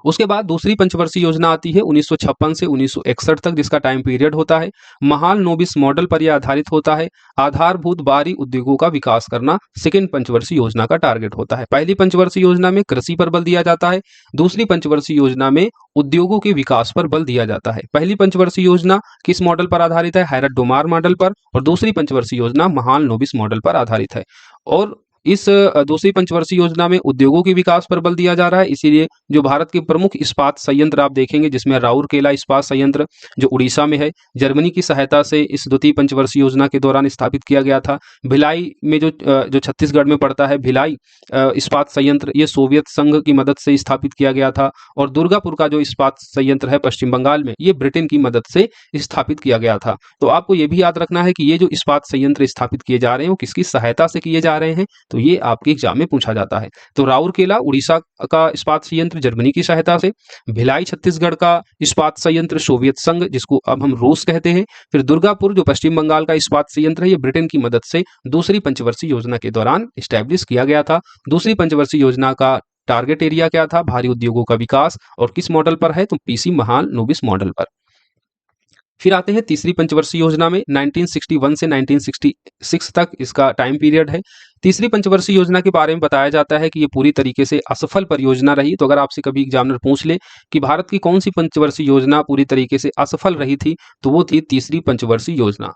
उसके बाद दूसरी पंचवर्षीय योजना आती है 1956 से 1961 तक, जिसका टाइम पीरियड होता है। महाल नोबिस मॉडल पर यह आधारित होता है। आधारभूत बाहरी उद्योगों का विकास करना सेकेंड पंचवर्षीय योजना का टारगेट होता है। पहली पंचवर्षीय योजना में कृषि पर बल दिया जाता है, दूसरी पंचवर्षीय योजना में उद्योगों के विकास पर बल दिया जाता है। पहली पंचवर्षीय योजना किस मॉडल पर आधारित है? हायरट डोमार मॉडल पर। और दूसरी पंचवर्षीय योजना महाल नोबिस मॉडल पर आधारित है। और इस दूसरी पंचवर्षीय योजना में उद्योगों के विकास पर बल दिया जा रहा है, इसीलिए जो भारत के प्रमुख इस्पात संयंत्र आप देखेंगे, जिसमें राउरकेला इस्पात संयंत्र जो उड़ीसा में है, जर्मनी की सहायता से इस द्वितीय पंचवर्षीय योजना के दौरान स्थापित किया गया था। भिलाई में जो छत्तीसगढ़ में पड़ता है, भिलाई इस्पात संयंत्र, ये सोवियत संघ की मदद से स्थापित किया गया था। और दुर्गापुर का जो इस्पात संयंत्र है पश्चिम बंगाल में, ये ब्रिटेन की मदद से स्थापित किया गया था। तो आपको ये भी याद रखना है कि ये जो इस्पात संयंत्र स्थापित किए जा रहे हैं वो किसकी सहायता से किए जा रहे हैं, तो ये आपके एग्जाम में पूछा जाता है। तो राउरकेला उड़ीसा का इस्पात संयंत्र जर्मनी की सहायता से, भिलाई छत्तीसगढ़ का इस्पात संयंत्र सोवियत संघ जिसको अब हम रूस कहते हैं, फिर दुर्गापुर जो पश्चिम बंगाल का इस्पात संयंत्र है, ये ब्रिटेन की मदद से दूसरी पंचवर्षीय योजना के दौरान स्टैब्लिश किया गया था। दूसरी पंचवर्षीय योजना का टारगेट एरिया क्या था? भारी उद्योगों का विकास। और किस मॉडल पर है? तो पीसी महालनोबिस मॉडल पर। फिर आते हैं तीसरी पंचवर्षीय योजना में, 1961 से 1966 तक इसका टाइम पीरियड है। तीसरी पंचवर्षीय योजना के बारे में बताया जाता है कि ये पूरी तरीके से असफल परियोजना रही। तो अगर आपसे कभी एग्जामिनर पूछ ले कि भारत की कौन सी पंचवर्षीय योजना पूरी तरीके से असफल रही थी, तो वो थी तीसरी पंचवर्षीय योजना।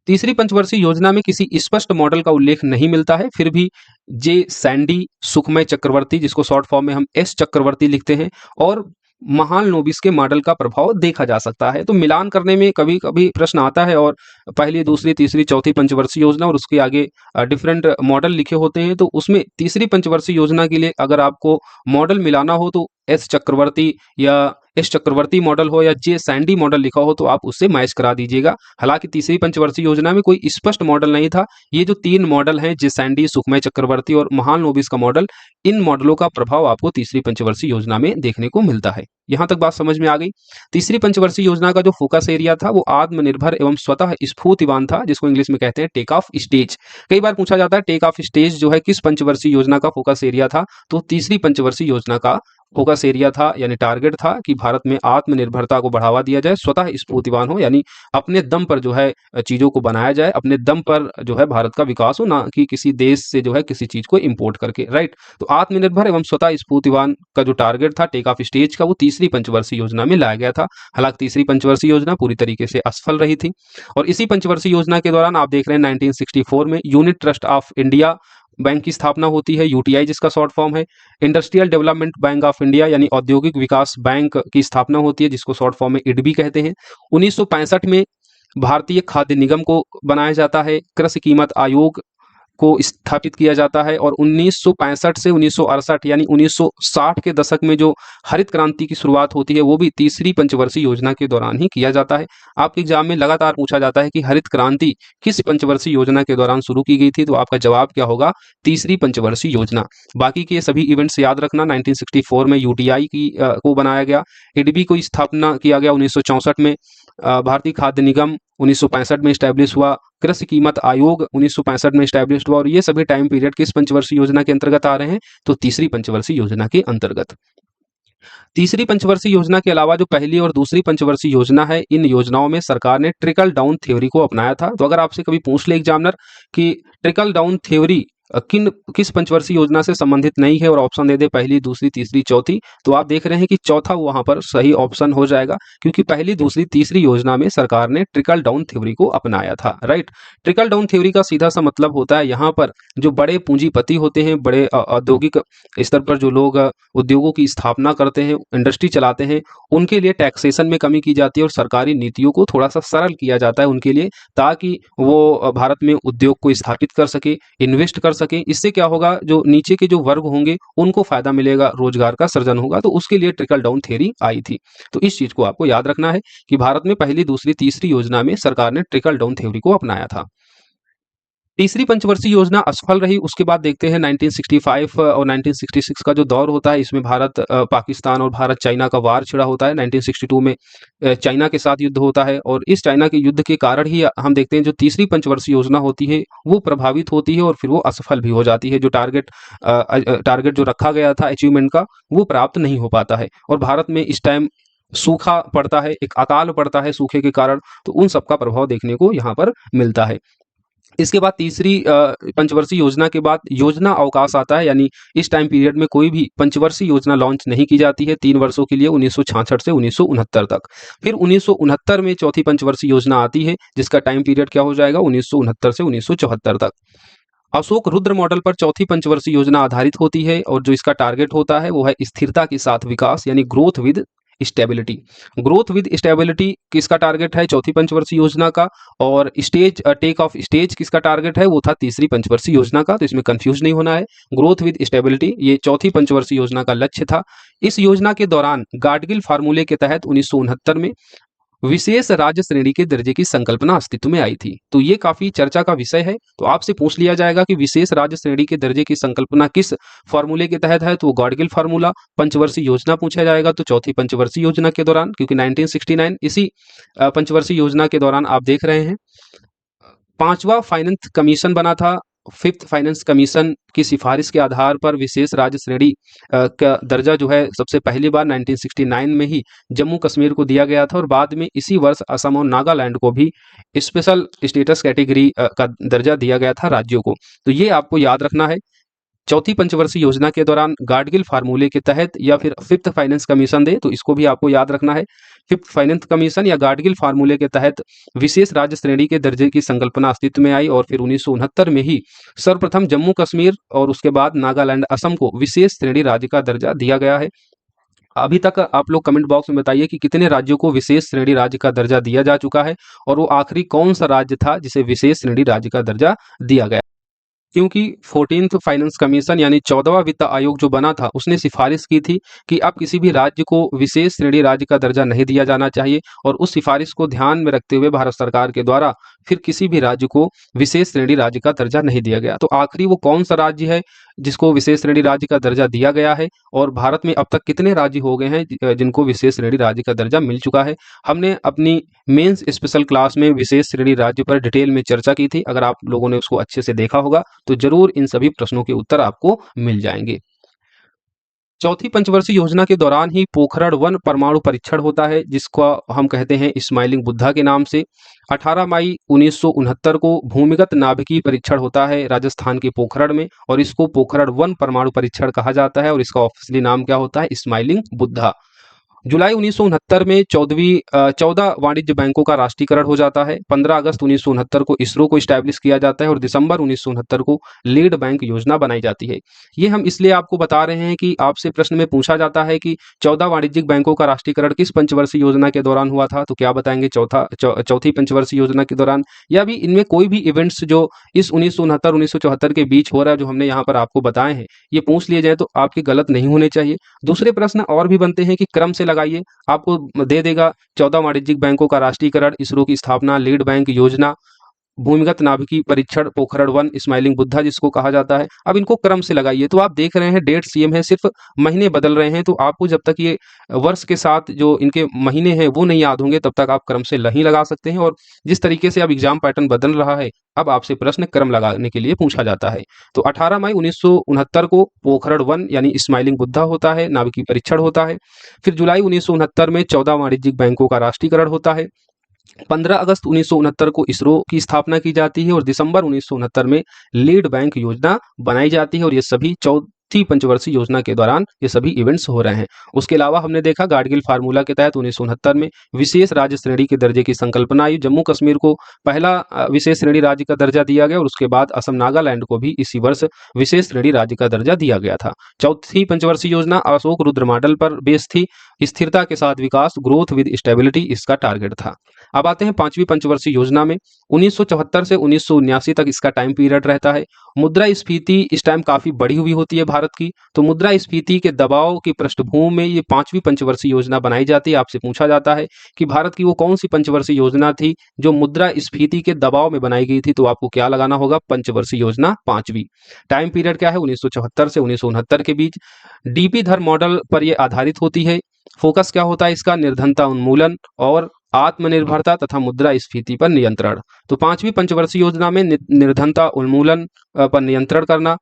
तीसरी पंचवर्षीय योजना में किसी स्पष्ट मॉडल का उल्लेख नहीं मिलता है, फिर भी जे सैंडी, सुखमय चक्रवर्ती, जिसको शॉर्ट फॉर्म में हम एस चक्रवर्ती लिखते हैं, और महालनोबिस के मॉडल का प्रभाव देखा जा सकता है। तो मिलान करने में कभी कभी प्रश्न आता है, और पहली, दूसरी, तीसरी, चौथी पंचवर्षीय योजना और उसके आगे डिफरेंट मॉडल लिखे होते हैं। तो उसमें तीसरी पंचवर्षीय योजना के लिए अगर आपको मॉडल मिलाना हो तो एस चक्रवर्ती या एस चक्रवर्ती मॉडल हो या जे सैंडी मॉडल लिखा हो तो आप उससे मैच करा दीजिएगा। हालांकि तीसरी पंचवर्षीय योजना में कोई स्पष्ट मॉडल नहीं था। ये जो तीन मॉडल हैं, जे सैंडी, सुखमय चक्रवर्ती और महालनोबिस का मॉडल, इन मॉडलों का प्रभाव आपको तीसरी पंचवर्षीय योजना में देखने को मिलता है। यहां तक बात समझ में आ गई। तीसरी पंचवर्षीय योजना का जो फोकस एरिया था वो आत्मनिर्भर एवं स्वतः स्फूर्तिवान था, जिसको इंग्लिश में कहते हैं टेक ऑफ स्टेज। कई बार पूछा जाता है टेक ऑफ स्टेज जो है किस पंचवर्षीय योजना का फोकस एरिया था, तो तीसरी पंचवर्षीय योजना का फोकस एरिया था, यानी टारगेट था कि भारत में आत्मनिर्भरता को बढ़ावा दिया जाए, स्वतः स्फूर्तिवान हो, यानी अपने दम पर जो है चीजों को बनाया जाए, अपने दम पर जो है भारत का विकास हो, ना कि किसी देश से जो है किसी चीज को इंपोर्ट करके। राइट। तो आत्मनिर्भर एवं स्वतः स्फूर्तिवान का जो टारगेट था टेक ऑफ स्टेज का, वो तीसरी पंचवर्षीय योजना में लाया गया था। हालांकि तीसरी पंचवर्षीय योजना पूरी तरीके से असफल रही थी। और इसी पंचवर्षीय योजना के दौरान आप देख रहे हैं 1964 में unit trust of India bank की स्थापना होती है, यूटीआई जिसका शॉर्ट फॉर्म है। Industrial development bank of India यानी औद्योगिक विकास बैंक की स्थापना होती है, जिसको शॉर्ट फॉर्म में इडबी कहते हैं। 1965 में भारतीय खाद्य निगम को बनाया जाता है, कृषि कीमत आयोग को स्थापित किया जाता है। और 1965 से 1968 यानी 1960 के दशक में जो हरित क्रांति की शुरुआत होती है, वो भी तीसरी पंचवर्षीय योजना के दौरान ही किया जाता है। आपके एग्जाम में लगातार पूछा जाता है कि हरित क्रांति किस पंचवर्षीय योजना के दौरान शुरू की गई थी, तो आपका जवाब क्या होगा? तीसरी पंचवर्षीय योजना। बाकी के सभी इवेंट्स याद रखना। 1964 में यूटीआई को बनाया गया, इडबी को स्थापना किया गया 1964 में, भारतीय खाद्य निगम 1965 में स्टैब्लिश हुआ, कृषि कीमत आयोग 1965 में स्टैब्लिश हुआ। और ये सभी टाइम पीरियड किस पंचवर्षीय योजना के अंतर्गत आ रहे हैं? तो तीसरी पंचवर्षीय योजना के अंतर्गत। तीसरी पंचवर्षीय योजना के अलावा जो पहली और दूसरी पंचवर्षीय योजना है, इन योजनाओं में सरकार ने ट्रिकल डाउन थ्योरी को अपनाया था। तो अगर आपसे कभी पूछ ले एग्जामिनर कि ट्रिकल डाउन थ्योरी किस पंचवर्षीय योजना से संबंधित नहीं है और ऑप्शन दे दे पहली, दूसरी, तीसरी, चौथी, तो आप देख रहे हैं कि चौथा वहां पर सही ऑप्शन हो जाएगा, क्योंकि पहली, दूसरी, तीसरी योजना में सरकार ने ट्रिकल डाउन थ्योरी को अपनाया था। राइट। ट्रिकल डाउन थ्योरी का सीधा सा मतलब होता है यहाँ पर जो बड़े पूंजीपति होते हैं, बड़े औद्योगिक स्तर पर जो लोग उद्योगों की स्थापना करते हैं, इंडस्ट्री चलाते हैं, उनके लिए टैक्सेशन में कमी की जाती है और सरकारी नीतियों को थोड़ा सा सरल किया जाता है उनके लिए, ताकि वो भारत में उद्योग को स्थापित कर सके, इन्वेस्ट कर सके। इससे क्या होगा? जो नीचे के जो वर्ग होंगे उनको फायदा मिलेगा, रोजगार का सृजन होगा। तो उसके लिए ट्रिकल डाउन थ्योरी आई थी। तो इस चीज को आपको याद रखना है कि भारत में पहली, दूसरी, तीसरी योजना में सरकार ने ट्रिकल डाउन थ्योरी को अपनाया था। तीसरी पंचवर्षीय योजना असफल रही। उसके बाद देखते हैं 1965 और 1966 का जो दौर होता है, इसमें भारत पाकिस्तान और भारत चाइना का वार छिड़ा होता है। 1962 में चाइना के साथ युद्ध होता है और इस चाइना के युद्ध के कारण ही हम देखते हैं जो तीसरी पंचवर्षीय योजना होती है वो प्रभावित होती है और फिर वो असफल भी हो जाती है। जो टारगेट जो रखा गया था अचीवमेंट का, वो प्राप्त नहीं हो पाता है और भारत में इस टाइम सूखा पड़ता है, एक अकाल पड़ता है सूखे के कारण। तो उन सबका प्रभाव देखने को यहाँ पर मिलता है। इसके बाद तीसरी पंचवर्षीय योजना के बाद योजना अवकाश आता है, यानी इस टाइम पीरियड में कोई भी पंचवर्षीय योजना लॉन्च नहीं की जाती है 3 वर्षों के लिए, 1966 से 1969 तक। फिर 1969 में चौथी पंचवर्षीय योजना आती है, जिसका टाइम पीरियड क्या हो जाएगा? 1969 से 1974 तक। अशोक रुद्र मॉडल पर चौथी पंचवर्षीय योजना आधारित होती है और जो इसका टारगेट होता है वो है स्थिरता के साथ विकास यानी growth with stability. Growth with stability किसका टारगेट है चौथी पंचवर्षीय योजना का, और स्टेज टेक ऑफ स्टेज किसका टारगेट है वो था तीसरी पंचवर्षीय योजना का। तो इसमें कंफ्यूज नहीं होना है, ग्रोथ विद स्टेबिलिटी ये चौथी पंचवर्षीय योजना का लक्ष्य था। इस योजना के दौरान गाडगिल फार्मूले के तहत 1969 में विशेष राज्य श्रेणी के दर्जे की संकल्पना अस्तित्व में आई थी। तो ये काफी चर्चा का विषय है। तो आपसे पूछ लिया जाएगा कि विशेष राज्य श्रेणी के दर्जे की संकल्पना किस फार्मूले के तहत है, तो गाडगिल फार्मूला। पंचवर्षीय योजना पूछा जाएगा तो चौथी पंचवर्षीय योजना के दौरान, क्योंकि 1969 इसी पंचवर्षीय योजना के दौरान आप देख रहे हैं पांचवा फाइनेंस कमीशन बना था। फिफ्थ फाइनेंस कमीशन की सिफारिश के आधार पर विशेष राज्य श्रेणी का दर्जा जो है सबसे पहली बार 1969 में ही जम्मू कश्मीर को दिया गया था, और बाद में इसी वर्ष असम और नागालैंड को भी स्पेशल स्टेटस कैटेगरी का दर्जा दिया गया था राज्यों को। तो ये आपको याद रखना है। चौथी पंचवर्षीय योजना के दौरान गाडगिल फार्मूले के तहत या फिर फिफ्थ फाइनेंस कमीशन दे, तो इसको भी आपको याद रखना है। फिफ्थ फाइनेंस कमीशन या गाडगिल फार्मूले के तहत विशेष राज्य श्रेणी के दर्जे की संकल्पना अस्तित्व में आई, और फिर 1969 में ही सर्वप्रथम जम्मू कश्मीर और उसके बाद नागालैंड असम को विशेष श्रेणी राज्य का दर्जा दिया गया है। अभी तक आप लोग कमेंट बॉक्स में बताइए कि कितने राज्यों को विशेष श्रेणी राज्य का दर्जा दिया जा चुका है, और वो आखिरी कौन सा राज्य था जिसे विशेष श्रेणी राज्य का दर्जा दिया गया। क्योंकि 14th फाइनेंस कमीशन यानी 14वां वित्त आयोग जो बना था उसने सिफारिश की थी कि अब किसी भी राज्य को विशेष श्रेणी राज्य का दर्जा नहीं दिया जाना चाहिए, और उस सिफारिश को ध्यान में रखते हुए भारत सरकार के द्वारा फिर किसी भी राज्य को विशेष श्रेणी राज्य का दर्जा नहीं दिया गया। तो आखिरी वो कौन सा राज्य है जिसको विशेष श्रेणी राज्य का दर्जा दिया गया है, और भारत में अब तक कितने राज्य हो गए हैं जिनको विशेष श्रेणी राज्य का दर्जा मिल चुका है। हमने अपनी मेंस स्पेशल क्लास में विशेष श्रेणी राज्य पर डिटेल में चर्चा की थी। अगर आप लोगों ने उसको अच्छे से देखा होगा तो जरूर इन सभी प्रश्नों के उत्तर आपको मिल जाएंगे। चौथी पंचवर्षीय योजना के दौरान ही पोखरण 1 परमाणु परीक्षण होता है, जिसको हम कहते हैं स्माइलिंग बुद्धा के नाम से। 18 मई 1969 को भूमिगत नाभिकीय परीक्षण होता है राजस्थान के पोखरण में, और इसको पोखरण 1 परमाणु परीक्षण कहा जाता है, और इसका ऑफिशियली नाम क्या होता है स्माइलिंग बुद्धा। जुलाई 1969 में 14 वाणिज्य बैंकों का राष्ट्रीयकरण हो जाता है। 15 अगस्त 1969 को इसरो को स्टैब्लिश किया जाता है, और दिसंबर 1969 को लीड बैंक योजना बनाई जाती है। ये हम इसलिए आपको बता रहे हैं कि आपसे प्रश्न में पूछा जाता है कि 14 वाणिज्यिक बैंकों का राष्ट्रीयकरण किस पंचवर्षीय योजना के दौरान हुआ था, तो क्या बताएंगे चौथी पंचवर्षीय योजना के दौरान, या भी इनमें कोई भी इवेंट्स जो इस 1969-1974 के बीच हो रहा है जो हमने यहाँ पर आपको बताए हैं ये पूछ लिए जाए तो आपके गलत नहीं होने चाहिए। दूसरे प्रश्न और भी बनते हैं कि क्रम से लगाइए, आपको दे देगा 14 वाणिज्यिक बैंकों का राष्ट्रीयकरण, इसरो की स्थापना, लीड बैंक योजना, भूमिगत नाभिकीय परीक्षण, पोखरण 1, स्माइलिंग बुद्धा जिसको कहा जाता है। अब इनको क्रम से लगाइए। तो आप देख रहे हैं डेट सेम है, सिर्फ महीने बदल रहे हैं। तो आपको जब तक ये वर्ष के साथ जो इनके महीने हैं वो नहीं याद होंगे तब तक आप क्रम से नहीं लगा सकते हैं। और जिस तरीके से अब एग्जाम पैटर्न बदल रहा है अब आपसे प्रश्न क्रम लगाने के लिए पूछा जाता है। तो 18 मई 1969 को पोखरण 1 यानी स्माइलिंग बुद्धा होता है, नाभिकीय परीक्षण होता है। फिर जुलाई 1969 में 14 वाणिज्यिक बैंकों का राष्ट्रीयकरण होता है। 15 अगस्त 1969 को इसरो की स्थापना की जाती है, और दिसंबर 1969 में लीड बैंक योजना बनाई जाती है, और ये सभी चौथी पंचवर्षीय योजना के दौरान ये सभी इवेंट्स हो रहे हैं। उसके अलावा हमने देखा गाडगिल फार्मूला के तहत 1969 में विशेष राज्य श्रेणी के दर्जे की संकल्पना आई। जम्मू कश्मीर को पहला विशेष श्रेणी राज्य का दर्जा दिया गया, और उसके बाद असम नागालैंड को भी इसी वर्ष विशेष श्रेणी राज्य का दर्जा दिया गया था। चौथी पंचवर्षीय योजना अशोक रुद्र मॉडल पर बेस थी, स्थिरता के साथ विकास, ग्रोथ विद स्टेबिलिटी इसका टारगेट था। अब आते हैं पांचवी पंचवर्षीय योजना में। 1974 से 1979 तक इसका टाइम पीरियड रहता है। मुद्रा स्फीति इस टाइम काफी बढ़ी हुई होती है भारत की, तो मुद्रा स्फीति के दबाव की पृष्ठभूमि में ये पांचवी पंचवर्षीय योजना बनाई जाती है। आपसे पूछा जाता है कि भारत की वो कौन सी पंचवर्षीय योजना थी जो मुद्रा स्फीति के दबाव में बनाई गई थी, तो आपको क्या लगाना होगा पंचवर्षीय योजना पांचवी। टाइम पीरियड क्या है 1974 से 1969 के बीच। डीपी धर मॉडल पर यह आधारित होती है। फोकस क्या होता है इसका, निर्धनता उन्मूलन और आत्मनिर्भरता तथा मुद्रा स्फीति पर नियंत्रण। तो पांचवी पंचवर्षीय योजना में निर्धनता उन्मूलन पर नियंत्रण करना,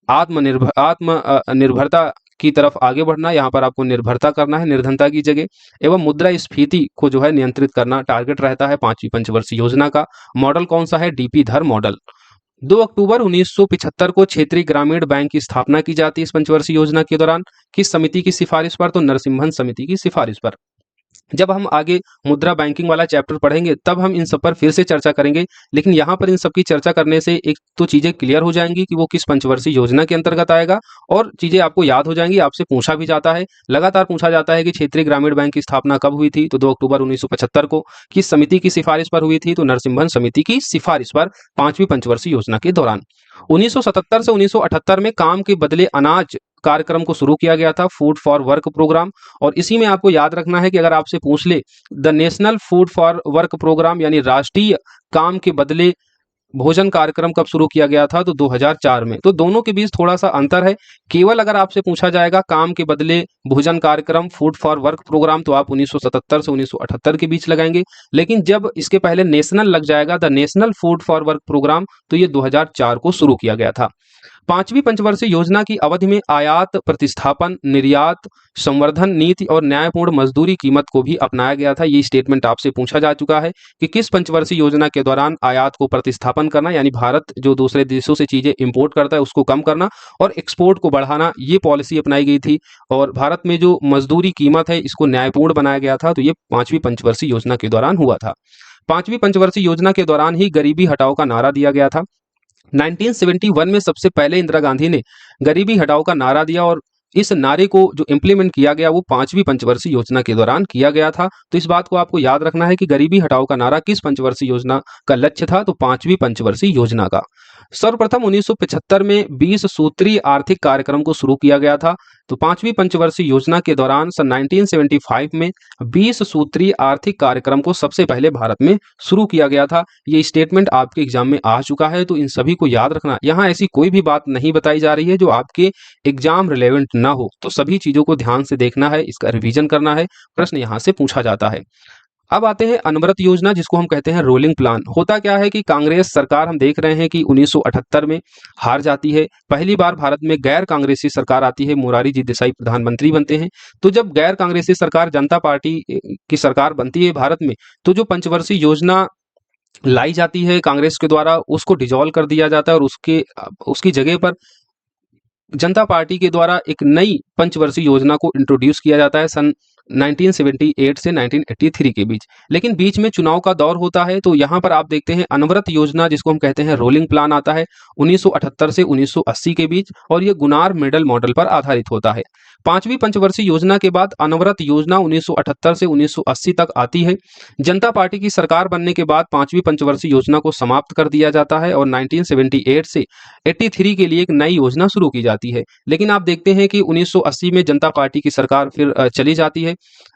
आत्मनिर्भरता की तरफ आगे बढ़ना, यहाँ पर आपको निर्भरता करना है निर्धनता की जगह, एवं मुद्रा स्फीति को जो है नियंत्रित करना टारगेट रहता है पांचवी पंचवर्षीय योजना का। मॉडल कौन सा है, डीपी धर मॉडल। 2 अक्टूबर 1975 को क्षेत्रीय ग्रामीण बैंक की स्थापना की जाती है इस पंचवर्षीय योजना के दौरान। किस समिति की सिफारिश पर, तो नरसिम्हन समिति की सिफारिश पर। जब हम आगे मुद्रा बैंकिंग वाला चैप्टर पढ़ेंगे तब हम इन सब पर फिर से चर्चा करेंगे, लेकिन यहाँ पर इन सब की चर्चा करने से एक तो चीज़ें क्लियर हो जाएंगी कि वो किस पंचवर्षीय योजना के अंतर्गत आएगा, और चीज़ें आपको याद हो जाएंगी। आपसे पूछा भी जाता है, लगातार पूछा जाता है कि क्षेत्रीय ग्रामीण बैंक की स्थापना कब हुई थी, तो 2 अक्टूबर 1975 को। किस समिति की सिफारिश पर हुई थी, तो नरसिम्हन समिति की सिफारिश पर 5वीं पंचवर्षीय योजना के दौरान। 1977 से 1978 में काम के बदले अनाज कार्यक्रम को शुरू किया गया था, फूड फॉर वर्क प्रोग्राम। और इसी में आपको याद रखना है कि अगर आपसे पूछ ले the national food for work programme यानी राष्ट्रीय काम के बदले भोजन कार्यक्रम कब शुरू किया गया था, तो 2004 में। तो दोनों के बीच थोड़ा सा अंतर है। केवल अगर आपसे पूछा जाएगा काम के बदले भोजन कार्यक्रम फूड फॉर वर्क प्रोग्राम, तो आप 1977 से 1978 के बीच लगाएंगे। लेकिन जब इसके पहले नेशनल लग जाएगा, the national food for work programme, तो ये 2004 को शुरू किया गया था। 5वीं पंचवर्षीय योजना की अवधि में आयात प्रतिस्थापन, निर्यात संवर्धन नीति और न्यायपूर्ण मजदूरी कीमत को भी अपनाया गया था। ये स्टेटमेंट आपसे पूछा जा चुका है कि किस पंचवर्षीय योजना के दौरान आयात को प्रतिस्थापन करना, यानी भारत जो दूसरे देशों से चीजें इंपोर्ट करता है उसको कम करना और एक्सपोर्ट को बढ़ाना, ये पॉलिसी अपनाई गई थी। और भारत में जो मजदूरी कीमत है इसको न्यायपूर्ण बनाया गया था। तो ये 5वीं पंचवर्षीय योजना के दौरान हुआ था। 5वीं पंचवर्षीय योजना के दौरान ही गरीबी हटाओ का नारा दिया गया था। 1971 में सबसे पहले इंदिरा गांधी ने गरीबी हटाओ का नारा दिया, और इस नारे को जो इम्प्लीमेंट किया गया वो 5वीं पंचवर्षीय योजना के दौरान किया गया था। तो इस बात को आपको याद रखना है कि गरीबी हटाओ का नारा किस पंचवर्षीय योजना का लक्ष्य था, तो 5वीं पंचवर्षीय योजना का। सर्वप्रथम 1975 में 20 सूत्रीय आर्थिक कार्यक्रम को शुरू किया गया था। तो 5वीं पंचवर्षीय योजना के दौरान सन 1975 में 20 सूत्रीय आर्थिक कार्यक्रम को सबसे पहले भारत में शुरू किया गया था। ये स्टेटमेंट आपके एग्जाम में आ चुका है, तो इन सभी को याद रखना। यहाँ ऐसी कोई भी बात नहीं बताई जा रही है जो आपके एग्जाम रिलेवेंट ना हो, तो सभी चीजों को ध्यान से देखना है, इसका रिवीजन करना है, प्रश्न यहाँ से पूछा जाता है। अब आते हैं अनवरत योजना, जिसको हम कहते हैं रोलिंग प्लान। होता क्या है कि कांग्रेस सरकार हम देख रहे हैं कि 1978 में हार जाती है। पहली बार भारत में गैर कांग्रेसी सरकार आती है, मोरारजी जी देसाई प्रधानमंत्री बनते हैं। तो जब गैर कांग्रेसी सरकार जनता पार्टी की सरकार बनती है भारत में, तो जो पंचवर्षीय योजना लाई जाती है कांग्रेस के द्वारा उसको डिजॉल्व कर दिया जाता है, और उसकी जगह पर जनता पार्टी के द्वारा एक नई पंचवर्षीय योजना को इंट्रोड्यूस किया जाता है सन 1978 से 1983 के बीच। लेकिन बीच में चुनाव का दौर होता है, तो यहाँ पर आप देखते हैं अनवरत योजना, जिसको हम कहते हैं रोलिंग प्लान, आता है 1978 से 1980 के बीच, और ये गुनार मेडल मॉडल पर आधारित होता है। 5वीं पंचवर्षीय योजना के बाद अनवरत योजना 1978 से 1980 तक आती है। जनता पार्टी की सरकार बनने के बाद 5वीं पंचवर्षीय योजना को समाप्त कर दिया जाता है, और 1978 से 83 के लिए एक नई योजना शुरू की जाती है। लेकिन आप देखते हैं कि 1980 में जनता पार्टी की सरकार फिर चली जाती है।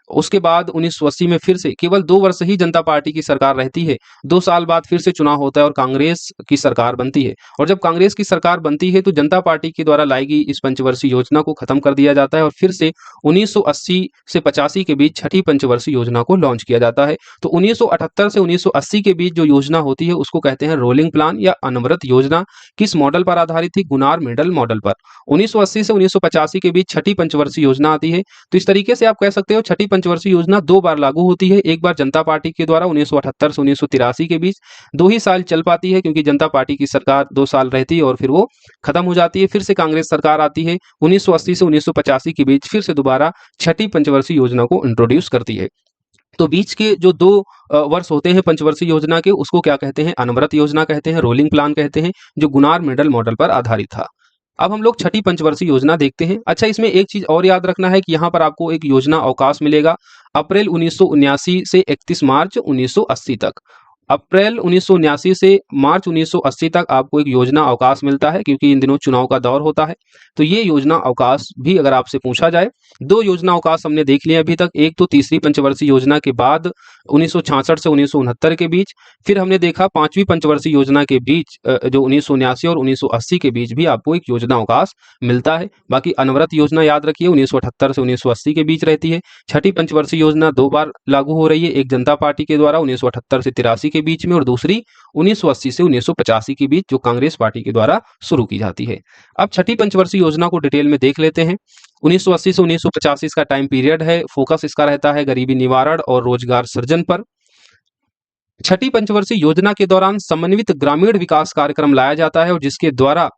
उसके बाद 1980 में फिर से केवल 2 वर्ष ही जनता पार्टी की सरकार रहती है। 2 साल बाद फिर से चुनाव होता है और कांग्रेस की सरकार बनती है। और जब कांग्रेस की सरकार बनती है तो जनता पार्टी के द्वारा लाई गई इस पंचवर्षीय योजना को खत्म कर दिया जाता है, और फिर से 1980 से 85 के बीच छठी पंचवर्षीय योजना को लॉन्च किया जाता है। तो 1978 से 1980 के बीच जो योजना होती है उसको कहते हैं रोलिंग प्लान या अनवरत योजना। किस मॉडल पर आधारित थी? गुनार मेडल मॉडल पर। 1980 से 1985 के बीच छठी पंचवर्षीय योजना आती है। तो इस तरीके से आप कह सकते हो छठी पंचवर्षीय योजना 2 बार लागू होती है। एक बार जनता पार्टी के द्वारा 1978 से 1983 के बीच 2 ही साल चल पाती है, क्योंकि जनता पार्टी की सरकार 2 साल रहती है और फिर वो खत्म हो जाती है। फिर से कांग्रेस सरकार आती है 1980 से 1985 के बीच, फिर से दोबारा छठी पंचवर्षीय योजना को इंट्रोड्यूस करती है। तो बीच के जो 2 वर्ष होते हैं पंचवर्षीय योजना के, उसको क्या कहते हैं? अनवरत योजना कहते हैं, रोलिंग प्लान कहते हैं, जो गुनार मेडल मॉडल पर आधारित था। अब हम लोग छठी पंचवर्षीय योजना देखते हैं। अच्छा, इसमें एक चीज और याद रखना है कि यहाँ पर आपको एक योजना अवकाश मिलेगा अप्रैल 1979 से 31 मार्च 1980 तक। अप्रैल 1979 से मार्च 1980 तक आपको एक योजना अवकाश मिलता है, क्योंकि इन दिनों चुनाव का दौर होता है। तो ये योजना अवकाश भी अगर आपसे पूछा जाए, 2 योजना अवकाश हमने देख लिए अभी तक। एक तो तीसरी पंचवर्षीय योजना के बाद 1966 से 1969 के बीच, फिर हमने देखा 5वीं पंचवर्षीय योजना के बीच जो 1979 और 1980 के बीच भी आपको एक योजना अवकाश मिलता है। बाकी अनवरत योजना याद रखिए 1978 से 1980 के बीच रहती है। छठी पंचवर्षीय योजना 2 बार लागू हो रही है, एक जनता पार्टी के द्वारा 1978 से 83 के बीच में, और दूसरी 1980 से 1985 के बीच, जो कांग्रेस पार्टी के द्वारा शुरू की जाती है। अब छठी पंचवर्षीय योजना को डिटेल में देख लेते हैं। 1980 से 1985 इसका टाइम पीरियड है। फोकस इसका रहता है गरीबी निवारण और रोजगार सृजन पर। छठी पंचवर्षीय योजना के दौरान समन्वित ग्रामीण विकास कार्यक्रम लाया जाता है और जिसके द्वारा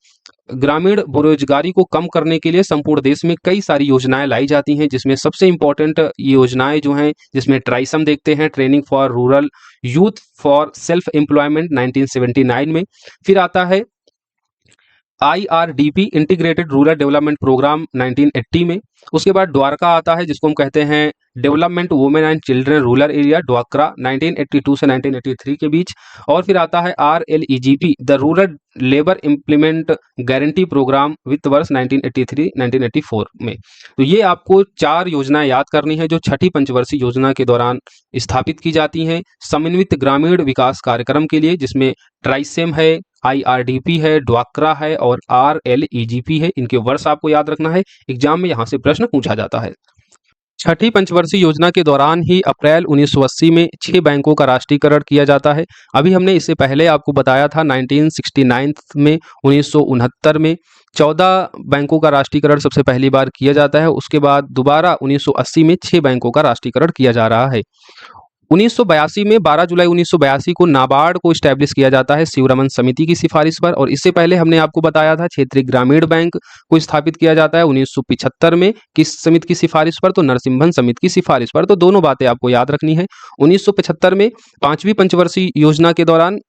ग्रामीण बेरोजगारी को कम करने के लिए संपूर्ण देश में कई सारी योजनाएं लाई जाती हैं, जिसमें सबसे इंपॉर्टेंट योजनाएं जो हैं, जिसमें ट्राइसम देखते हैं, training for rural youth for self employment 1979 में। फिर आता है IRDP integrated rural development programme 1980 में। उसके बाद द्वारका आता है, जिसको हम कहते हैं development women and children rural area ड्वाक्रा 1982 से 1983 के बीच। और फिर आता है RLEGP the rural labour implement guarantee programme वित्त वर्ष 1983-1984 में। तो ये आपको 4 योजनाएं याद करनी है जो छठी पंचवर्षीय योजना के दौरान स्थापित की जाती हैं समन्वित ग्रामीण विकास कार्यक्रम के लिए, जिसमें ट्राइसेम है, IRDP है, ड्वाक्रा है और RLEGP है। इनके वर्ष आपको याद रखना है, एग्जाम में यहाँ से प्रश्न पूछा जाता है। छठी पंचवर्षीय योजना के दौरान ही अप्रैल 1980 में 6 बैंकों का राष्ट्रीयकरण किया जाता है। अभी हमने इससे पहले आपको बताया था 1969 में, 1969 में 14 बैंकों का राष्ट्रीयकरण सबसे पहली बार किया जाता है। उसके बाद दोबारा 1980 में 6 बैंकों का राष्ट्रीयकरण किया जा रहा है। 1982 में 12 जुलाई 1982 को नाबार्ड को स्टैब्लिश किया जाता है शिवरमन समिति की सिफारिश पर। और इससे पहले हमने आपको बताया था क्षेत्रीय ग्रामीण बैंक को स्थापित किया जाता है 1975 में किस समिति की सिफारिश पर, तो नरसिम्हन समिति की सिफारिश पर। तो दोनों बातें आपको याद रखनी है। 1975 में 5वीं पंचवर्षीय योजना के दौरान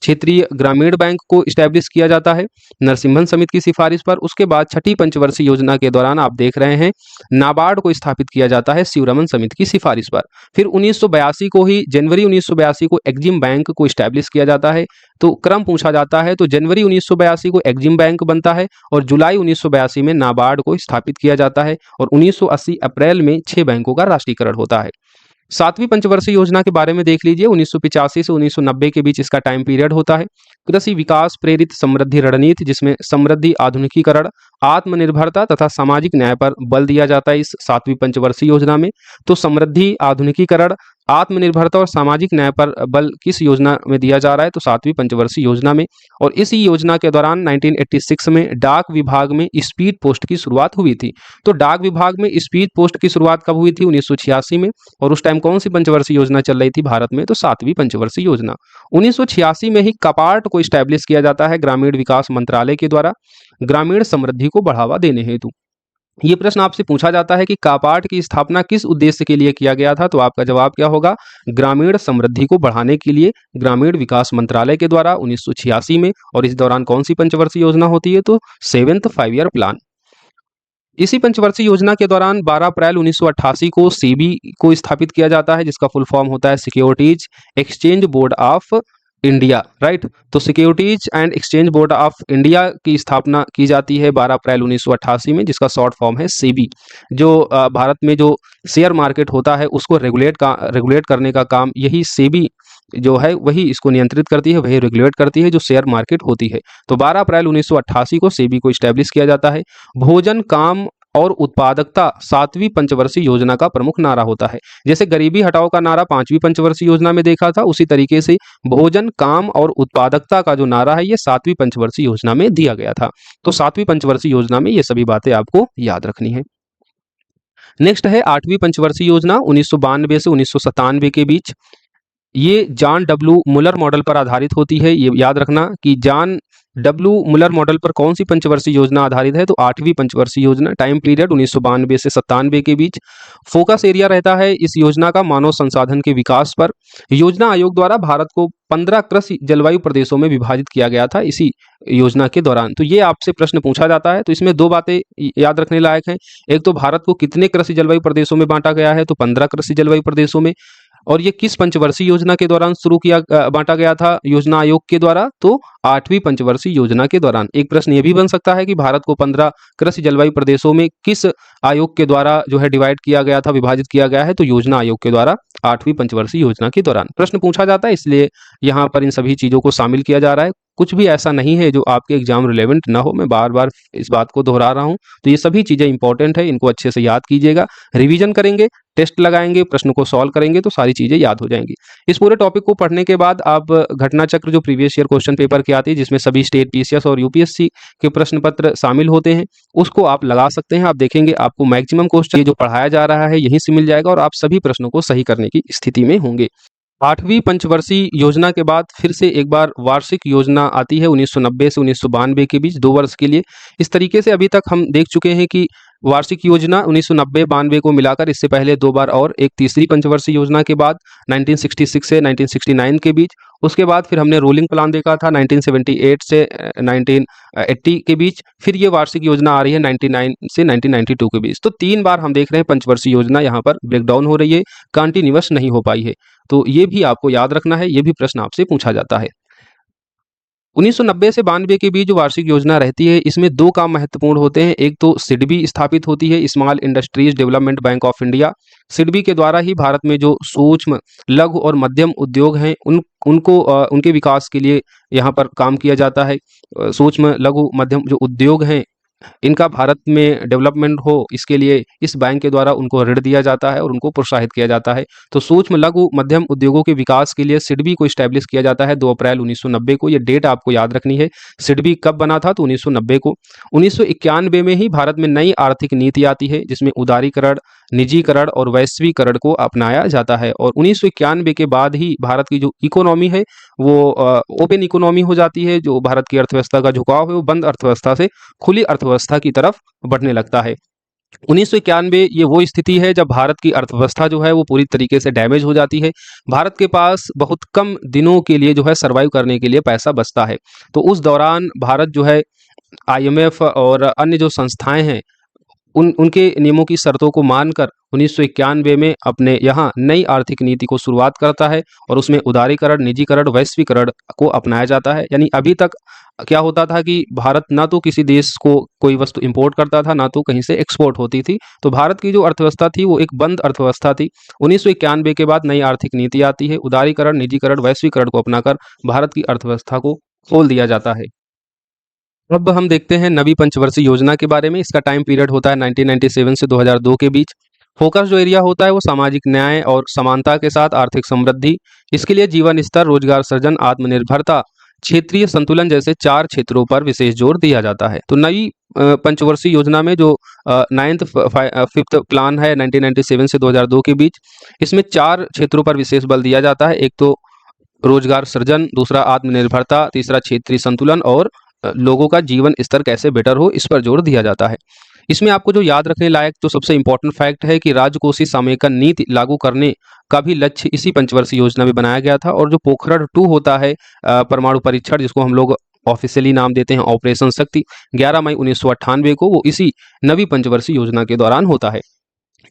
क्षेत्रीय ग्रामीण बैंक को स्टैब्लिश किया जाता है नरसिम्हन समिति की सिफारिश पर। उसके बाद छठी पंचवर्षीय योजना के दौरान आप देख रहे हैं नाबार्ड को स्थापित किया जाता है शिवरमन समिति की सिफारिश पर। फिर 1982 को ही जनवरी 1982 को एक्जिम बैंक को स्टैब्लिश किया जाता है। तो क्रम पूछा जाता है तो जनवरी 1982 को एक्जिम बैंक बनता है और जुलाई 1982 में नाबार्ड को स्थापित किया जाता है और 1980 अप्रैल में 6 बैंकों का राष्ट्रीयकरण होता है। 7वीं पंचवर्षीय योजना के बारे में देख लीजिए। 1985 से 1990 के बीच इसका टाइम पीरियड होता है। कृषि विकास प्रेरित समृद्धि रणनीति, जिसमें समृद्धि, आधुनिकीकरण, आत्मनिर्भरता तथा सामाजिक न्याय पर बल दिया जाता है इस 7वीं पंचवर्षीय योजना में। तो समृद्धि, आधुनिकीकरण, आत्मनिर्भरता और सामाजिक न्याय पर बल किस योजना में दिया जा रहा है, तो 7वीं पंचवर्षीय योजना में। और इसी योजना के दौरान 1986 में डाक विभाग में स्पीड पोस्ट की शुरुआत हुई थी। तो डाक विभाग में स्पीड पोस्ट की शुरुआत कब हुई थी? 1986 में। और उस टाइम कौन सी पंचवर्षीय योजना चल रही थी भारत में? तो 7वीं पंचवर्षीय योजना। 1986 में ही कपार्ट को स्टैब्लिश किया जाता है ग्रामीण विकास मंत्रालय के द्वारा ग्रामीण समृद्धि को बढ़ावा देने हेतु। ये प्रश्न आपसे पूछा जाता है कि कापार्ट की स्थापना किस उद्देश्य के लिए किया गया था, तो आपका जवाब क्या होगा? ग्रामीण समृद्धि को बढ़ाने के लिए ग्रामीण विकास मंत्रालय के द्वारा 1986 में। और इस दौरान कौन सी पंचवर्षीय योजना होती है? तो 7th 5 ईयर प्लान। इसी पंचवर्षीय योजना के दौरान 12 अप्रैल 1988 को सेबी को स्थापित किया जाता है, जिसका फुल फॉर्म होता है securities exchange board of India, right. तो securities and exchange board of India की स्थापना की जाती है 12 अप्रैल 1988 में, जिसका शॉर्ट फॉर्म है सेबी। जो भारत में जो शेयर मार्केट होता है उसको रेगुलेट करने का काम यही सेबी जो है वही इसको नियंत्रित करती है, वही रेगुलेट करती है जो शेयर मार्केट होती है। तो 12 अप्रैल 1988 को सेबी को स्टैब्लिश किया जाता है। भोजन, काम और उत्पादकता 7वीं पंचवर्षीय योजना का प्रमुख नारा होता है। जैसे गरीबी हटाओ का नारा 5वीं पंचवर्षीय योजना में देखा था, उसी तरीके से भोजन, काम और उत्पादकता का जो नारा है ये 7वीं पंचवर्षीय योजना में दिया गया था। तो 7वीं पंचवर्षीय योजना में ये सभी बातें आपको याद रखनी है। नेक्स्ट है 8वीं पंचवर्षीय योजना 1992 से 1997 के बीच। ये जॉन डब्ल्यू मुलर मॉडल पर आधारित होती है। ये याद रखना कि जॉन डब्ल्यू मुलर मॉडल पर कौन सी पंचवर्षीय योजना आधारित है, तो 8वीं पंचवर्षीय योजना। टाइम पीरियड 1992 से 97 के बीच। फोकस एरिया रहता है इस योजना का मानव संसाधन के विकास पर। योजना आयोग द्वारा भारत को 15 कृषि जलवायु प्रदेशों में विभाजित किया गया था इसी योजना के दौरान। तो ये आपसे प्रश्न पूछा जाता है। तो इसमें 2 बातें याद रखने लायक हैं। एक तो भारत को कितने कृषि जलवायु प्रदेशों में बांटा गया है, तो 15 कृषि जलवायु प्रदेशों में। और ये किस पंचवर्षीय योजना के दौरान बांटा गया था योजना आयोग के द्वारा, तो 8वीं पंचवर्षीय योजना के दौरान। एक प्रश्न ये भी बन सकता है कि भारत को 15 कृषि जलवायु प्रदेशों में किस आयोग के द्वारा जो है डिवाइड किया गया था, विभाजित किया गया है, तो योजना आयोग के द्वारा 8वीं पंचवर्षीय योजना के दौरान प्रश्न पूछा जाता है, इसलिए यहाँ पर इन सभी चीजों को शामिल किया जा रहा है। कुछ भी ऐसा नहीं है जो आपके एग्जाम रिलेवेंट ना हो, मैं बार बार इस बात को दोहरा रहा हूँ। तो ये सभी चीजें इंपॉर्टेंट है, इनको अच्छे से याद कीजिएगा। रिवीजन करेंगे, टेस्ट लगाएंगे, प्रश्न को सॉल्व करेंगे तो सारी चीजें याद हो जाएंगी। इस पूरे टॉपिक को पढ़ने के बाद आप घटना चक्र जो प्रीवियस ईयर क्वेश्चन पेपर की आती है, जिसमें सभी स्टेट पीसीएस और यूपीएससी के प्रश्न पत्र शामिल होते हैं, उसको आप लगा सकते हैं। आप देखेंगे आपको मैक्सिमम क्वेश्चन जो पढ़ाया जा रहा है यहीं से मिल जाएगा और आप सभी प्रश्नों को सही करने की स्थिति में होंगे। आठवीं पंचवर्षीय योजना के बाद फिर से एक बार वार्षिक योजना आती है 1990 से 1992 के बीच 2 वर्ष के लिए। इस तरीके से अभी तक हम देख चुके हैं कि वार्षिक योजना 1990-92 को मिलाकर इससे पहले 2 बार और एक तीसरी पंचवर्षीय योजना के बाद 1966 से 1969 के बीच, उसके बाद फिर हमने रोलिंग प्लान देखा था 1978 से 1980 के बीच, फिर ये वार्षिक योजना आ रही है 99 से 1992 के बीच। तो 3 बार हम देख रहे हैं पंचवर्षीय योजना यहाँ पर ब्रेकडाउन हो रही है, कंटिन्यूअस नहीं हो पाई है। तो ये भी आपको याद रखना है, ये भी प्रश्न आपसे पूछा जाता है। 1990 से 92 के बीच जो वार्षिक योजना रहती है, इसमें 2 काम महत्वपूर्ण होते हैं। एक तो सिडबी स्थापित होती है, small industries development bank of India. SIDBI के द्वारा ही भारत में जो सूक्ष्म, लघु और मध्यम उद्योग हैं उनके विकास के लिए यहाँ पर काम किया जाता है। सूक्ष्म, लघु, मध्यम जो उद्योग हैं इनका भारत में डेवलपमेंट हो, इसके लिए इस बैंक के द्वारा उनको ऋण दिया जाता है और उनको प्रोत्साहित किया जाता है। तो सूक्ष्म, लघु, मध्यम उद्योगों के विकास के लिए सिडबी को इस्टेब्लिश किया जाता है 2 अप्रैल 1990 को। ये डेट आपको याद रखनी है। सिडबी कब बना था? तो 1990 को। 1991 में ही भारत में नई आर्थिक नीति आती है जिसमें उदारीकरण, निजीकरण और वैश्वीकरण को अपनाया जाता है। और 1991 के बाद ही भारत की जो इकोनॉमी है वो ओपन इकोनॉमी हो जाती है। जो भारत की अर्थव्यवस्था का झुकाव है वो बंद अर्थव्यवस्था से खुली अर्थव्यवस्था की तरफ बढ़ने लगता है। 1991 ये वो स्थिति है जब भारत की अर्थव्यवस्था जो है वो पूरी तरीके से डैमेज हो जाती है। भारत के पास बहुत कम दिनों के लिए जो है सर्वाइव करने के लिए पैसा बचता है। तो उस दौरान भारत जो है आईएमएफ और अन्य जो संस्थाएं हैं उनके नियमों की शर्तों को मानकर 1991 में अपने यहाँ नई आर्थिक नीति को शुरुआत करता है और उसमें उदारीकरण, निजीकरण, वैश्वीकरण को अपनाया जाता है। यानी अभी तक क्या होता था कि भारत ना तो किसी देश को कोई वस्तु इंपोर्ट करता था, ना तो कहीं से एक्सपोर्ट होती थी। तो भारत की जो अर्थव्यवस्था थी वो एक बंद अर्थव्यवस्था थी। 1991 के बाद नई आर्थिक नीति आती है, उदारीकरण, निजीकरण, वैश्वीकरण को अपनाकर भारत की अर्थव्यवस्था को खोल दिया जाता है। अब हम देखते हैं नवी पंचवर्षीय योजना के बारे में। इसका टाइम पीरियड होता है 1997 से 2002 के बीच। फोकस जो एरिया होता है वो सामाजिक न्याय और समानता के साथ आर्थिक समृद्धि, इसके लिए जीवन स्तर, रोजगार सृजन, आत्मनिर्भरता, क्षेत्रीय संतुलन जैसे 4 क्षेत्रों पर विशेष जोर दिया जाता है। तो नई पंचवर्षीय योजना में जो 9th 5th प्लान है 1997 से 2002 के बीच, इसमें 4 क्षेत्रों पर विशेष बल दिया जाता है। एक तो रोजगार सृजन, दूसरा आत्मनिर्भरता, तीसरा क्षेत्रीय संतुलन और लोगों का जीवन स्तर कैसे बेटर हो, इस पर जोर दिया जाता है। इसमें आपको जो याद रखने लायक जो सबसे इंपॉर्टेंट फैक्ट है कि राजकोषीय समेकन नीति लागू करने का भी लक्ष्य इसी पंचवर्षीय योजना में बनाया गया था। और जो पोखरण 2 होता है परमाणु परीक्षण, जिसको हम लोग ऑफिशियली नाम देते हैं ऑपरेशन शक्ति, 11 मई 1998 को, वो इसी नवी पंचवर्षीय योजना के दौरान होता है।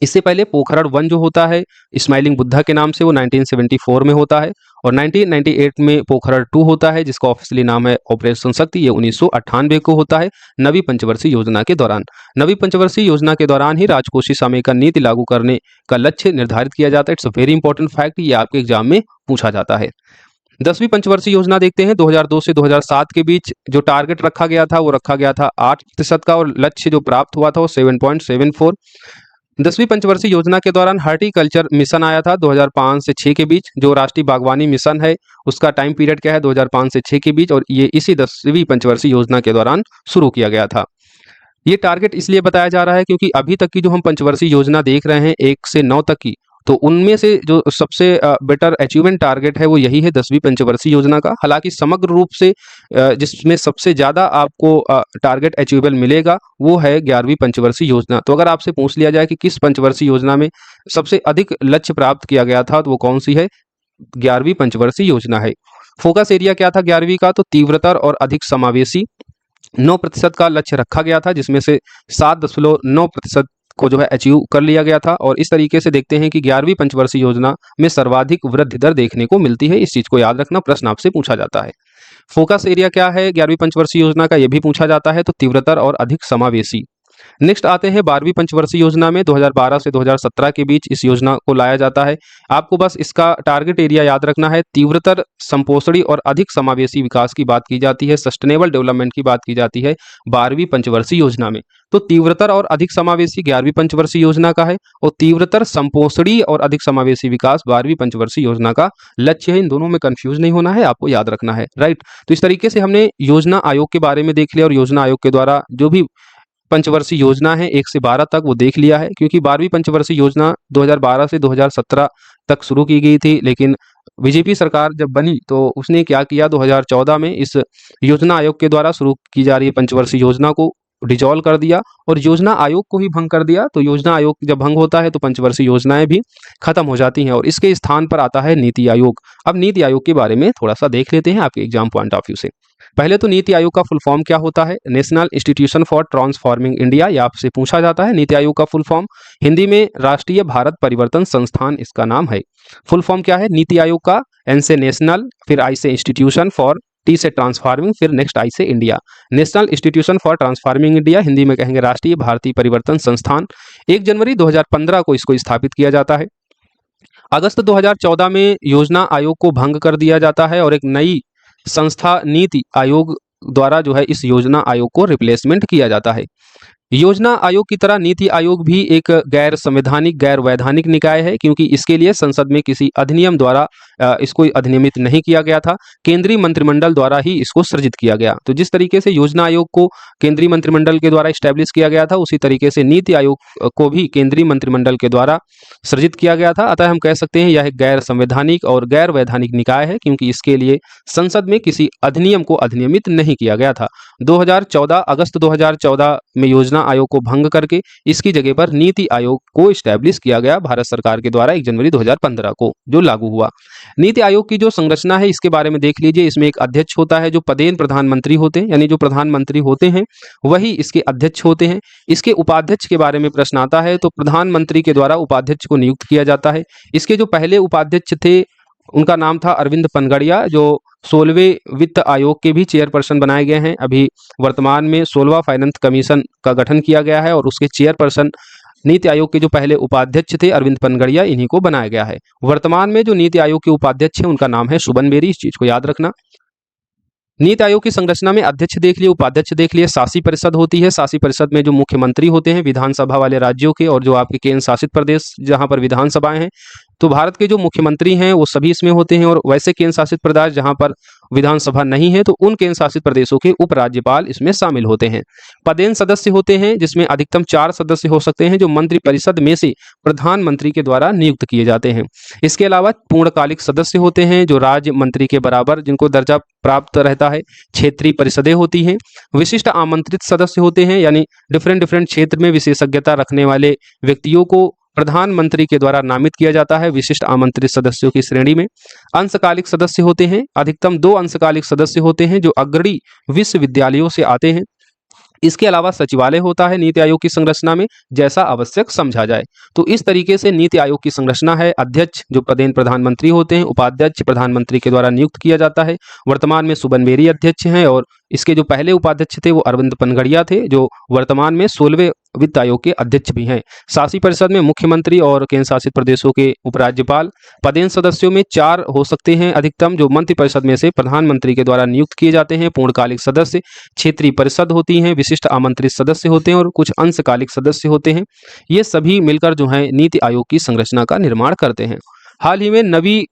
इससे पहले पोखरण 1 जो होता है स्माइलिंग बुद्धा के नाम से, वो 1974 में होता है। और 1998 में पोखरण 2 होता है जिसका ऑफिशियली नाम है ऑपरेशन शक्ति, ये 1998 को होता है नवी पंचवर्षीय योजना के दौरान। नवी पंचवर्षीय योजना के दौरान ही राजकोषीय समेकन नीति लागू करने का लक्ष्य निर्धारित किया जाता है। It's a very important fact, ये आपके एग्जाम में पूछा जाता है। 10वीं पंचवर्षीय योजना देखते हैं। 2002 से 2007 के बीच जो टारगेट रखा गया था वो रखा गया था 8% का, और लक्ष्य जो प्राप्त हुआ था वो 7.74। 10वीं पंचवर्षीय योजना के दौरान हॉर्टिकल्चर मिशन आया था 2005 से 6 के बीच। जो राष्ट्रीय बागवानी मिशन है उसका टाइम पीरियड क्या है? 2005 से 6 के बीच, और ये इसी 10वीं पंचवर्षीय योजना के दौरान शुरू किया गया था। ये टारगेट इसलिए बताया जा रहा है क्योंकि अभी तक की जो हम पंचवर्षीय योजना देख रहे हैं 1 से 9 तक की, तो उनमें से जो सबसे बेटर अचीवमेंट टारगेट है वो यही है 10वीं पंचवर्षीय योजना का। हालांकि समग्र रूप से जिसमें सबसे ज़्यादा आपको टारगेट अचीवेबल मिलेगा वो है 11वीं पंचवर्षीय योजना। तो अगर आपसे पूछ लिया जाए कि किस पंचवर्षीय योजना में सबसे अधिक लक्ष्य प्राप्त किया गया था, तो वो कौन सी है? 11वीं पंचवर्षीय योजना है। फोकस एरिया क्या था 11वीं का? तो तीव्रतर और अधिक समावेशी। 9% का लक्ष्य रखा गया था जिसमें से 7.9% को जो है अचीव कर लिया गया था। और इस तरीके से देखते हैं कि 11वीं पंचवर्षीय योजना में सर्वाधिक वृद्धि दर देखने को मिलती है। इस चीज को याद रखना, प्रश्न आपसे पूछा जाता है। फोकस एरिया क्या है 11वीं पंचवर्षीय योजना का, यह भी पूछा जाता है। तो तीव्रतर और अधिक समावेशी। नेक्स्ट आते हैं 12वीं पंचवर्षीय योजना में। 2012 से 2017 के बीच इस योजना को लाया जाता है। आपको बस इसका टारगेट एरिया याद रखना है। तीव्रतर, संपोषणी और अधिक समावेशी विकास की बात की जाती है, सस्टेनेबल डेवलपमेंट की बात की जाती है 12वीं पंचवर्षीय योजना में। तो तीव्रतर और अधिक समावेशी 11वीं पंचवर्षीय योजना का है, और तीव्रतर, संपोषणी और अधिक समावेशी विकास 12वीं पंचवर्षीय योजना का लक्ष्य है। इन दोनों में कंफ्यूज नहीं होना है, आपको याद रखना है, राइट। तो इस तरीके से हमने योजना आयोग के बारे में देख लिया, और योजना आयोग के द्वारा जो भी पंचवर्षीय योजना है 1 से 12 तक वो देख लिया है। क्योंकि 12वीं पंचवर्षीय योजना 2012 से 2017 तक शुरू की गई थी, लेकिन बीजेपी सरकार जब बनी तो उसने क्या किया, 2014 में इस योजना आयोग के द्वारा शुरू की जा रही पंचवर्षीय योजना को डिजॉल्व कर दिया और योजना आयोग को ही भंग कर दिया। तो योजना आयोग जब भंग होता है तो पंचवर्षीय योजनाएं भी खत्म हो जाती हैं और इसके स्थान पर आता है नीति आयोग। अब नीति आयोग के बारे में थोड़ा सा देख लेते हैं आपके एग्जाम पॉइंट ऑफ व्यू से। पहले तो नीति आयोग का फुल फॉर्म क्या होता है, national institution for transforming India, ये आपसे पूछा जाता है। नीति आयोग का फुल फॉर्म हिंदी में राष्ट्रीय भारत परिवर्तन संस्थान इसका नाम है। फुल फॉर्म क्या है नीति आयोग का, एन से नेशनल, फिर आई से इंस्टीट्यूशन, फॉर टी से ट्रांसफॉर्मिंग, फिर नेक्स्ट आई से India. National institution for transforming India, Hindi में कहेंगे राष्ट्रीय भारतीय परिवर्तन संस्थान। 1 जनवरी 2015 को इसको स्थापित किया जाता है। अगस्त 2014 में योजना आयोग को भंग कर दिया जाता है और एक नई संस्था नीति आयोग द्वारा जो है इस योजना आयोग को रिप्लेसमेंट किया जाता है। योजना आयोग की तरह नीति आयोग भी एक गैर संवैधानिक, गैर वैधानिक निकाय है, क्योंकि इसके लिए संसद में किसी अधिनियम द्वारा इसको अधिनियमित नहीं किया गया था, केंद्रीय मंत्रिमंडल द्वारा ही इसको सृजित किया गया। तो जिस तरीके से योजना आयोग को केंद्रीय मंत्रिमंडल के द्वारा स्टैब्लिश किया गया था, उसी तरीके से नीति आयोग को भी केंद्रीय मंत्रिमंडल के द्वारा सृजित किया गया था। अतः हम कह सकते हैं यह एक गैर संवैधानिक और गैर वैधानिक निकाय है, क्योंकि इसके लिए संसद में किसी अधिनियम को अधिनियमित नहीं किया गया था। 2014 अगस्त 2014 में योजना आयोग को भंग करके इसकी जगह पर नीति आयोग को स्टैब्लिश किया गया भारत सरकार के द्वारा 1 जनवरी 2015 को, जो लागू हुआ। नीति आयोग की जो संरचना है इसके बारे में देख लीजिए। इसमें एक अध्यक्ष होता है जो पदेन प्रधानमंत्री होते हैं, यानी जो प्रधानमंत्री होते हैं वही इसके अध्यक्ष होते हैं। इसके उपाध्यक्ष के बारे में प्रश्न आता है तो प्रधानमंत्री के द्वारा उपाध्यक्ष को नियुक्त किया जाता है। इसके जो पहले उपाध्यक्ष थे उनका नाम था अरविंद पनगड़िया, जो 16वें वित्त आयोग के भी चेयरपर्सन बनाए गए हैं। अभी वर्तमान में 16वां फाइनेंस कमीशन का गठन किया गया है और उसके चेयरपर्सन नीति आयोग के जो पहले उपाध्यक्ष थे अरविंद पनगड़िया, इन्हीं को बनाया गया है। वर्तमान में जो नीति आयोग के उपाध्यक्ष हैं उनका नाम है सुबन बेरी, इस चीज को याद रखना। नीति आयोग की संरचना में अध्यक्ष देख लिए, उपाध्यक्ष देख लिए, शासी परिषद होती है। शासी परिषद में जो मुख्यमंत्री होते हैं विधानसभा वाले राज्यों के, और जो आपके केंद्र शासित प्रदेश जहां पर विधानसभाएं हैं, तो भारत के जो मुख्यमंत्री हैं वो सभी इसमें होते हैं। और वैसे केंद्र शासित प्रदेश जहां पर विधानसभा नहीं है तो उन केंद्र शासित प्रदेशों के उपराज्यपाल इसमें शामिल होते हैं। पदेन सदस्य होते हैं जिसमें अधिकतम 4 सदस्य हो सकते हैं, जो मंत्रिपरिषद में से प्रधानमंत्री के द्वारा नियुक्त किए जाते हैं। इसके अलावा पूर्णकालिक सदस्य होते हैं जो राज्य मंत्री के बराबर जिनको दर्जा प्राप्त रहता है। क्षेत्रीय परिषदें होती हैं। विशिष्ट आमंत्रित सदस्य होते हैं, यानी डिफरेंट क्षेत्र में विशेषज्ञता रखने वाले व्यक्तियों को प्रधानमंत्री के द्वारा नामित किया जाता है विशिष्ट आमंत्रित सदस्यों की श्रेणी में। अंशकालिक सदस्य होते हैं, अधिकतम 2 अंशकालिक सदस्य होते हैं जो अग्रणी विश्वविद्यालयों से आते हैं। इसके अलावा सचिवालय होता है नीति आयोग की संरचना में, जैसा आवश्यक समझा जाए। तो इस तरीके से नीति आयोग की संरचना है। अध्यक्ष जो पदेन प्रधानमंत्री होते हैं, उपाध्यक्ष प्रधानमंत्री के द्वारा नियुक्त किया जाता है। वर्तमान में सुबन बेरी अध्यक्ष हैं और इसके जो पहले उपाध्यक्ष थे वो अरविंद पनगड़िया थे, जो वर्तमान में 16वें वित्त आयोग के अध्यक्ष भी हैं। शासी परिषद में मुख्यमंत्री और केंद्र शासित प्रदेशों के उपराज्यपाल। पदेन सदस्यों में 4 हो सकते हैं अधिकतम, जो मंत्रिपरिषद में से प्रधानमंत्री के द्वारा नियुक्त किए जाते हैं। पूर्णकालिक सदस्य, क्षेत्रीय परिषद होती हैं, विशिष्ट आमंत्रित सदस्य होते हैं और कुछ अंशकालिक सदस्य होते हैं। ये सभी मिलकर जो है नीति आयोग की संरचना का निर्माण करते हैं। हाल ही में नवी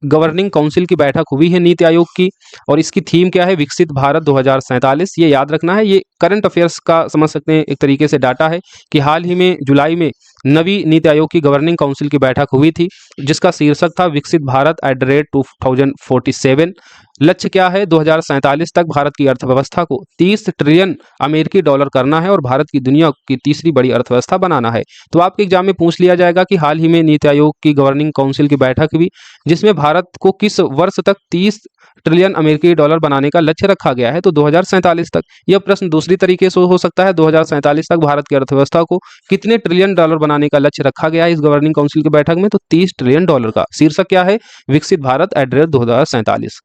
गवर्निंग काउंसिल की बैठक हुई है नीति आयोग की, और इसकी थीम क्या है, विकसित भारत 2047। ये याद रखना है, ये करंट अफेयर्स का समझ सकते हैं एक तरीके से डाटा है कि हाल ही में जुलाई में नवी नीति आयोग की गवर्निंग काउंसिल की बैठक हुई थी, जिसका शीर्षक था विकसित भारत @2047। लक्ष्य क्या है, 2047 तक भारत की अर्थव्यवस्था को 30 ट्रिलियन अमेरिकी डॉलर करना है और भारत की दुनिया की तीसरी बड़ी अर्थव्यवस्था बनाना है। तो आपके एग्जाम में पूछ लिया जाएगा कि हाल ही में नीति आयोग की गवर्निंग काउंसिल की बैठक हुई जिसमें भारत को किस वर्ष तक 30 ट्रिलियन अमेरिकी डॉलर बनाने का लक्ष्य रखा गया है, तो 2047 तक। यह प्रश्न दूसरी तरीके से हो सकता है, 2047 तक भारत की अर्थव्यवस्था को कितने ट्रिलियन डॉलर बनाने का लक्ष्य रखा गया है इस गवर्निंग काउंसिल की बैठक में, तो 30 ट्रिलियन डॉलर का। शीर्षक क्या है, विकसित भारत @2047।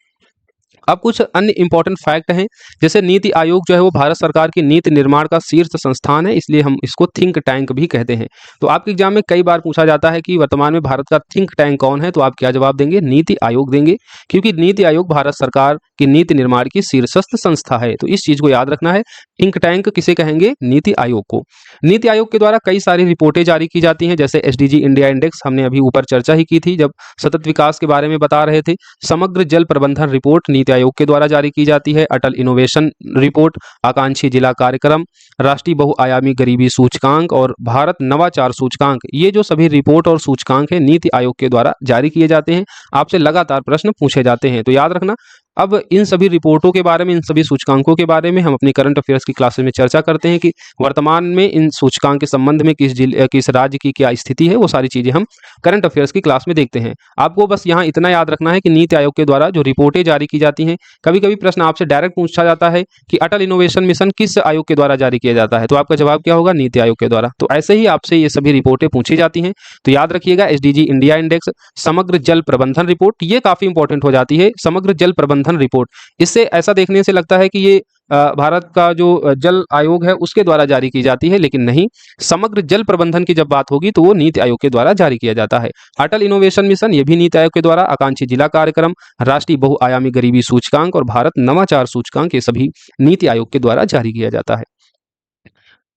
अब कुछ अन्य इंपॉर्टेंट फैक्ट हैं, जैसे नीति आयोग जो है वो भारत सरकार की नीति निर्माण का शीर्ष संस्थान है, इसलिए हम इसको थिंक टैंक भी कहते हैं। तो आपके एग्जाम में कई बार पूछा जाता है कि वर्तमान में भारत का थिंक टैंक कौन है, तो आप क्या जवाब देंगे, नीति आयोग देंगे, क्योंकि नीति आयोग भारत सरकार की नीति निर्माण की शीर्षस्थ संस्था है। तो इस चीज को याद रखना है, थिंक टैंक किसे कहेंगे? नीति आयोग को। नीति आयोग के द्वारा कई सारी रिपोर्टें जारी की जाती हैं, जैसे एसडीजी इंडिया इंडेक्स, हमने अभी ऊपर चर्चा ही की थी जब सतत विकास के बारे में बता रहे थे। समग्र जल प्रबंधन रिपोर्ट नीति आयोग के द्वारा जारी की जाती है। अटल इनोवेशन रिपोर्ट, आकांक्षी जिला कार्यक्रम, राष्ट्रीय बहुआयामी गरीबी सूचकांक और भारत नवाचार सूचकांक, ये जो सभी रिपोर्ट और सूचकांक है नीति आयोग के द्वारा जारी किए जाते हैं। आपसे लगातार प्रश्न पूछे जाते हैं, तो याद रखना। अब इन सभी रिपोर्टों के बारे में, इन सभी सूचकांकों के बारे में हम अपनी करंट अफेयर्स की क्लासेस में चर्चा करते हैं कि वर्तमान में इन सूचकांक के संबंध में किस राज्य की क्या स्थिति है, वो सारी चीजें हम करंट अफेयर्स की क्लास में देखते हैं। आपको बस यहाँ इतना याद रखना है कि नीति आयोग के द्वारा जो रिपोर्टें जारी की जाती हैं, कभी कभी प्रश्न आपसे डायरेक्ट पूछा जाता है कि अटल इनोवेशन मिशन किस आयोग के द्वारा जारी किया जाता है, तो आपका जवाब क्या होगा? नीति आयोग के द्वारा। तो ऐसे ही आपसे ये सभी रिपोर्टें पूछी जाती हैं, तो याद रखिएगा एसडीजी इंडिया इंडेक्स, समग्र जल प्रबंधन रिपोर्ट, ये काफी इंपॉर्टेंट हो जाती है। समग्र जल प्रबंधन रिपोर्ट, इससे ऐसा देखने से लगता है कि ये भारत का जो जल आयोग है उसके द्वारा जारी की जाती है, लेकिन नहीं, समग्र जल प्रबंधन की जब बात होगी तो वो नीति आयोग के द्वारा जारी किया जाता है। अटल इनोवेशन मिशन, ये भी नीति आयोग के द्वारा, आकांक्षी जिला कार्यक्रम, राष्ट्रीय बहुआयामी गरीबी सूचकांक और भारत नवाचार सूचकांक, ये सभी नीति आयोग के द्वारा जारी किया जाता है।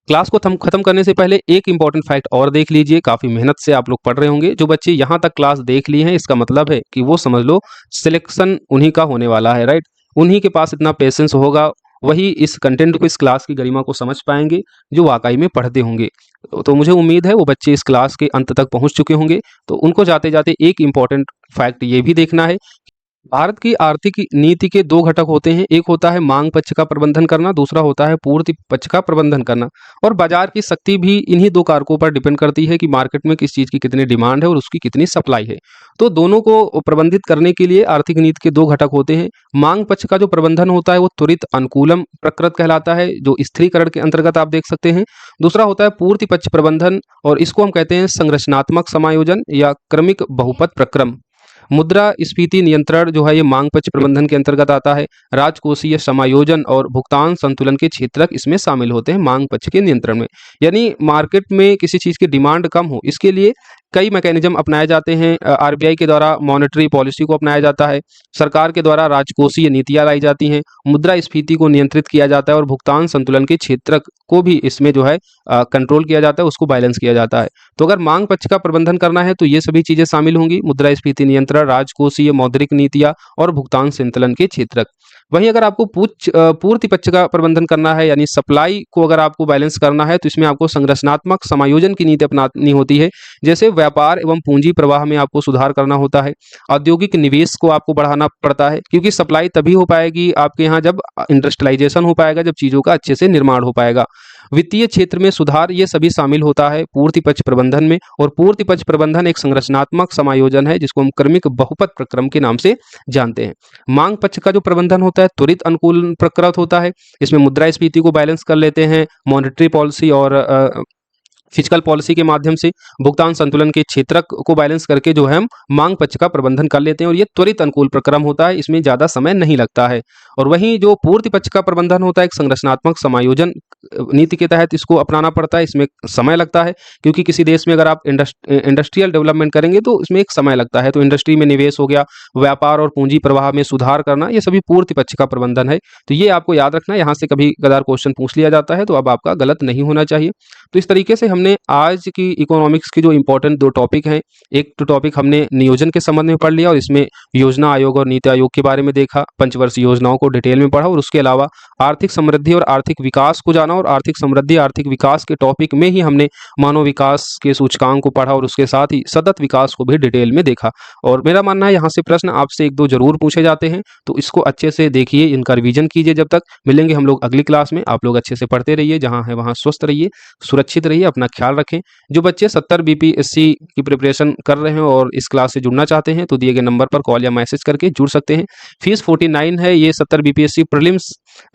क्लास को खत्म करने से पहले एक इंपॉर्टेंट फैक्ट और देख लीजिए, काफी मेहनत से आप लोग पढ़ रहे होंगे। जो बच्चे यहाँ तक क्लास देख लिए हैं, इसका मतलब है कि वो समझ लो सिलेक्शन उन्हीं का होने वाला है, राइट। उन्हीं के पास इतना पेशेंस होगा, वही इस कंटेंट को, इस क्लास की गरिमा को समझ पाएंगे जो वाकई में पढ़ते होंगे। तो मुझे उम्मीद है वो बच्चे इस क्लास के अंत तक पहुंच चुके होंगे। तो उनको जाते जाते एक इंपॉर्टेंट फैक्ट ये भी देखना है, भारत की आर्थिक नीति के दो घटक होते हैं, एक होता है मांग पक्ष का प्रबंधन करना, दूसरा होता है पूर्ति पक्ष का प्रबंधन करना। और बाजार की शक्ति भी इन्हीं दो कारकों पर डिपेंड करती है कि मार्केट में किस चीज़ की कितनी डिमांड है और उसकी कितनी सप्लाई है। तो दोनों को प्रबंधित करने के लिए आर्थिक नीति के दो घटक होते हैं। मांग पक्ष का जो प्रबंधन होता है वो त्वरित अनुकूलम प्रकृत कहलाता है, जो स्थिरीकरण के अंतर्गत आप देख सकते हैं। दूसरा होता है पूर्ति पक्ष प्रबंधन, और इसको हम कहते हैं संरचनात्मक समायोजन या क्रमिक बहुपद प्रक्रम। मुद्रास्फीति नियंत्रण जो है ये मांग पक्ष प्रबंधन के अंतर्गत आता है। राजकोषीय समायोजन और भुगतान संतुलन के क्षेत्रक इसमें शामिल होते हैं मांग पक्ष के नियंत्रण में। यानी मार्केट में किसी चीज़ की डिमांड कम हो, इसके लिए कई मैकेनिज्म अपनाए जाते हैं। आरबीआई के द्वारा मॉनेटरी पॉलिसी को अपनाया जाता है, सरकार के द्वारा राजकोषीय नीतियां लाई जाती हैं, मुद्रास्फीति को नियंत्रित किया जाता है और भुगतान संतुलन के क्षेत्रक को भी इसमें जो है कंट्रोल किया जाता है, उसको बैलेंस किया जाता है। तो अगर मांग पक्ष का प्रबंधन करना है तो ये सभी चीजें शामिल होंगी, मुद्रास्फीति नियंत्रण, राजकोषीय मौद्रिक नीतियां और भुगतान संतुलन के क्षेत्रक। वहीं अगर आपको पूर्ति पक्ष का प्रबंधन करना है, यानी सप्लाई को अगर आपको बैलेंस करना है, तो इसमें आपको संरचनात्मक समायोजन की नीति अपनानी होती है। जैसे व्यापार एवं पूंजी प्रवाह में आपको सुधार करना होता है, औद्योगिक निवेश को आपको बढ़ाना पड़ता है, क्योंकि सप्लाई तभी हो पाएगी आपके यहाँ जब इंडस्ट्रियलाइजेशन हो पाएगा, जब चीज़ों का अच्छे से निर्माण हो पाएगा। वित्तीय क्षेत्र में सुधार, ये सभी शामिल होता है पूर्ति पक्ष प्रबंधन में। और पूर्ति पक्ष प्रबंधन एक संरचनात्मक समायोजन है जिसको हम क्रमिक बहुपद प्रक्रम के नाम से जानते हैं। मांग पक्ष का जो प्रबंधन होता है त्वरित अनुकूल प्रकृत होता है, इसमें मुद्रास्फीति को बैलेंस कर लेते हैं, मॉनेटरी पॉलिसी और फिजिकल पॉलिसी के माध्यम से भुगतान संतुलन के क्षेत्रक को बैलेंस करके जो है हम मांग पक्ष का प्रबंधन कर लेते हैं, और ये त्वरित अनुकूल प्रक्रम होता है, इसमें ज़्यादा समय नहीं लगता है। और वहीं जो पूर्ति पक्ष का प्रबंधन होता है एक संरचनात्मक समायोजन नीति के तहत इसको अपनाना पड़ता है, इसमें समय लगता है, क्योंकि किसी देश में अगर आप इंडस्ट्रियल डेवलपमेंट करेंगे तो इसमें एक समय लगता है। तो इंडस्ट्री में निवेश हो गया, व्यापार और पूंजी प्रवाह में सुधार करना, ये सभी पूर्ति पक्ष का प्रबंधन है। तो ये आपको याद रखना है, यहाँ से कभी कदार क्वेश्चन पूछ लिया जाता है तो अब आपका गलत नहीं होना चाहिए। तो इस तरीके से हमने आज की इकोनॉमिक्स की जो इंपॉर्टेंट दो टॉपिक हैं, एक तो टॉपिक हमने नियोजन के संबंध में पढ़ लिया और इसमें योजना आयोग और नीति आयोग के बारे में देखा, पंचवर्षीय योजनाओं को डिटेल में पढ़ा, और उसके अलावा आर्थिक समृद्धि और आर्थिक विकास को जाना, और आर्थिक समृद्धि आर्थिक विकास के टॉपिक में ही हमने मानव विकास के सूचकांक को पढ़ा और उसके साथ ही सतत विकास को भी डिटेल में देखा। और मेरा मानना है यहाँ से प्रश्न आपसे एक दो जरूर पूछे जाते हैं, तो इसको अच्छे से देखिए, इनका रिवीजन कीजिए। जब तक मिलेंगे हम लोग अगली क्लास में, आप लोग अच्छे से पढ़ते रहिए, जहाँ है वहाँ स्वस्थ रहिए, सुरक्षित रहिए, अपना ख्याल रखें। जो बच्चे 70 बीपीएससी की प्रिपरेशन कर रहे हैं और इस क्लास से जुड़ना चाहते हैं तो दिए गए नंबर पर कॉल या मैसेज करके जुड़ सकते हैं। फीस 49 है। ये 70 बीपीएससी प्रीलिम्स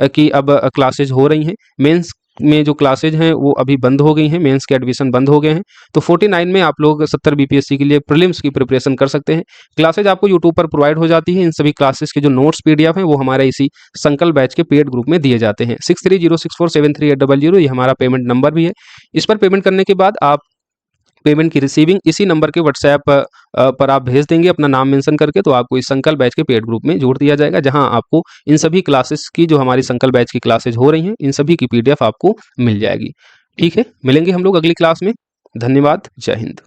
की अब क्लासेज हो रही हैं। मेंस में जो क्लासेज हैं वो अभी बंद हो गई हैं, मेंस के एडमिशन बंद हो गए हैं। तो 49 में आप लोग 70 बीपीएससी के लिए प्रीलिम्स की प्रिपरेशन कर सकते हैं। क्लासेज आपको यूट्यूब पर प्रोवाइड हो जाती है। इन सभी क्लासेस के जो नोट्स पीडीएफ हैं वो हमारे इसी संकल्प बैच के पेड ग्रुप में दिए जाते हैं। 6306473800 ये हमारा पेमेंट नंबर भी है। इस पर पेमेंट करने के बाद आप पेमेंट की रिसीविंग इसी नंबर के व्हाट्सएप पर आप भेज देंगे अपना नाम मेंशन करके, तो आपको इस संकल्प बैच के पेड ग्रुप में जोड़ दिया जाएगा, जहां आपको इन सभी क्लासेस की, जो हमारी संकल्प बैच की क्लासेज हो रही हैं, इन सभी की PDF आपको मिल जाएगी। ठीक है, मिलेंगे हम लोग अगली क्लास में। धन्यवाद, जय हिंद।